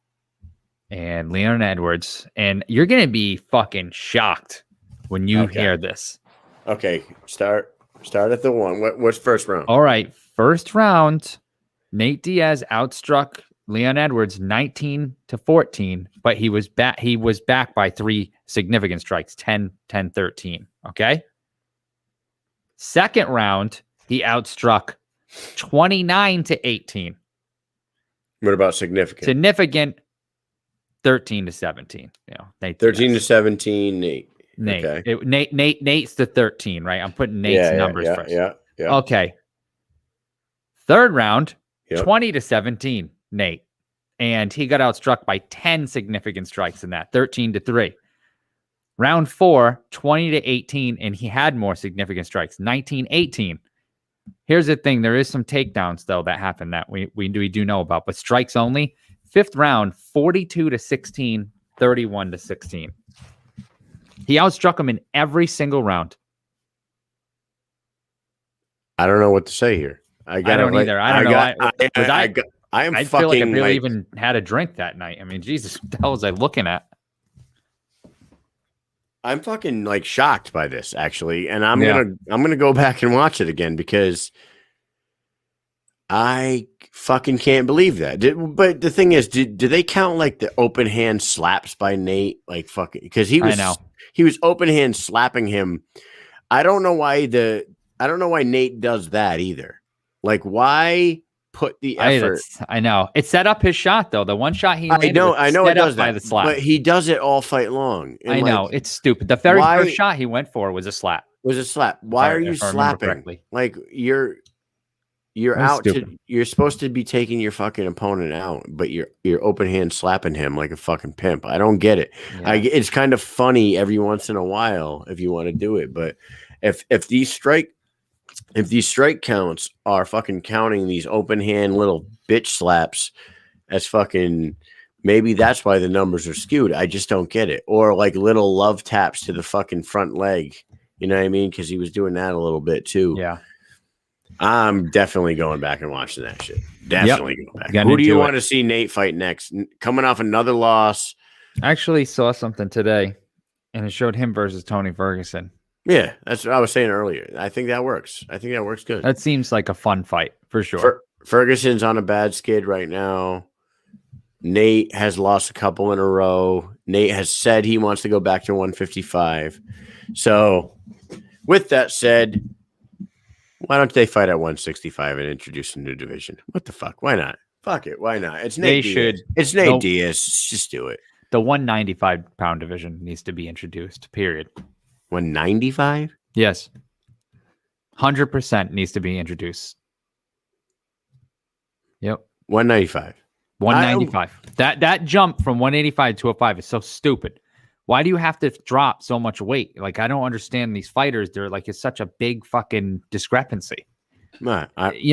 Speaker 2: and Leon Edwards, and you're gonna be fucking shocked when you hear this.
Speaker 1: Okay, start at the one. What's first round?
Speaker 2: All right, first round, Nate Diaz outstruck Leon Edwards 19-14, but he was back by 3 significant strikes, 10-13. Okay. Second round, he outstruck 29-18.
Speaker 1: What about significant?
Speaker 2: Significant, 13-17.
Speaker 1: 13-17.
Speaker 2: Nate.
Speaker 1: Okay.
Speaker 2: Nate's the 13, right? I'm putting Nate's numbers first.
Speaker 1: Yeah.
Speaker 2: Okay. Third round, 20-17. Nate, and he got outstruck by 10 significant strikes in that, 13-3. Round 4, 20-18, and he had more significant strikes, 19-18. Here's the thing: there is some takedowns though that happened that we do know about, but strikes only. Fifth round, 42-16, 31-16. He outstruck him in every single round.
Speaker 1: I don't know what to say here.
Speaker 2: I don't either. I don't know. I feel like I barely even had a drink that night. I mean, Jesus, what the hell was I looking at?
Speaker 1: I'm fucking like shocked by this actually, and I'm gonna go back and watch it again because I fucking can't believe that. But the thing is, do they count like the open hand slaps by Nate? Like fucking because he was open hand slapping him. I don't know why Nate does that either. Like why put the effort?
Speaker 2: I know it set up his shot though. The one shot he landed
Speaker 1: I know it does that,
Speaker 2: by the slap.
Speaker 1: But he does it all fight long.
Speaker 2: And I know it's stupid. The very first shot he went for was a slap.
Speaker 1: Why are you slapping? Like you're out to, you're supposed to be taking your fucking opponent out, but you're open hand slapping him like a fucking pimp. I don't get it. Yeah. It's kind of funny every once in a while if you want to do it, but if these strike counts are fucking counting these open hand little bitch slaps as fucking, maybe that's why the numbers are skewed. I just don't get it. Or like little love taps to the fucking front leg. You know what I mean? Because he was doing that a little bit too.
Speaker 2: Yeah.
Speaker 1: I'm definitely going back and watching that shit. Definitely going back. Who do you want to see Nate fight next? Coming off another loss.
Speaker 2: I actually saw something today, and it showed him versus Tony Ferguson.
Speaker 1: Yeah, that's what I was saying earlier. I think that works. I think that works good.
Speaker 2: That seems like a fun fight for sure.
Speaker 1: Ferguson's on a bad skid right now. Nate has lost a couple in a row. Nate has said he wants to go back to 155. So, with that said, why don't they fight at 165 and introduce a new division? What the fuck? Why not? Fuck it. Why not? It's Nate Diaz. It's Nate Diaz. Just do it.
Speaker 2: The 195-pound division needs to be introduced, period.
Speaker 1: 195?
Speaker 2: Yes. 100% needs to be introduced. Yep.
Speaker 1: 195.
Speaker 2: 195. That jump from 185 to 205 is so stupid. Why do you have to drop so much weight? Like, I don't understand these fighters. They're like, it's such a big fucking discrepancy. You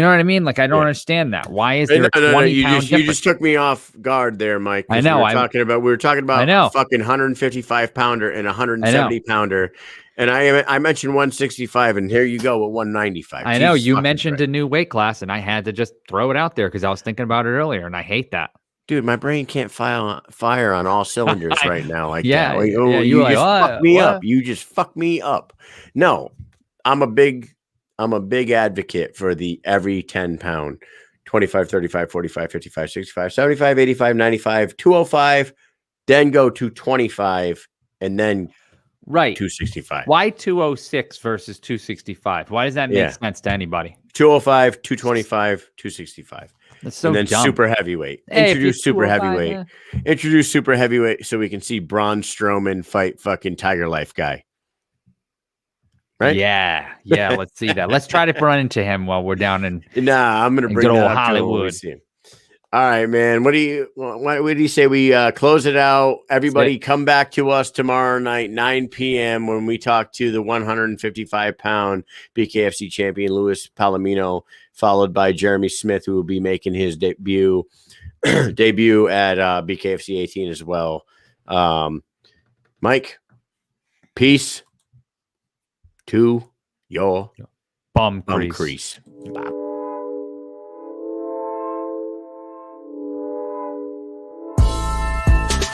Speaker 2: know what I mean? Like, I don't understand that. Why is there a 20 pound difference?
Speaker 1: You just took me off guard there, Mike.
Speaker 2: I know.
Speaker 1: We were talking about a fucking 155 pounder and 170 pounder. And I mentioned 165, and here you go with 195.
Speaker 2: I know. You mentioned a new weight class, and I had to just throw it out there because I was thinking about it earlier, and I hate that.
Speaker 1: Dude, my brain can't fire on all cylinders right now. Like that. Like,
Speaker 2: you
Speaker 1: just fucked me up. You just fucked me up. No, I'm a big advocate for the every 10 pound, 25, 35, 45, 55, 65, 75, 85, 95, 205, then go to 25 and then 265.
Speaker 2: Why 206 versus 265? Why does that make sense to anybody?
Speaker 1: 205, 225, 265.
Speaker 2: That's so
Speaker 1: and then
Speaker 2: dumb.
Speaker 1: super heavyweight.
Speaker 2: Hey,
Speaker 1: Introduce super
Speaker 2: 205,
Speaker 1: heavyweight. Introduce super heavyweight so we can see Braun Strowman fight fucking Tiger Life guy. Right?
Speaker 2: Yeah. Let's see that. Let's try to run into him while we're down in.
Speaker 1: Nah, I'm gonna bring
Speaker 2: good
Speaker 1: that
Speaker 2: old
Speaker 1: up to him when we
Speaker 2: Hollywood.
Speaker 1: see him. All right, man. What do you say we close it out? Everybody come back to us tomorrow night, 9 p.m. when we talk to the 155-pound BKFC champion, Louis Palomino, followed by Jeremy Smith, who will be making his debut at BKFC 18 as well. Mike, peace to your
Speaker 2: Bum
Speaker 1: crease. Bye.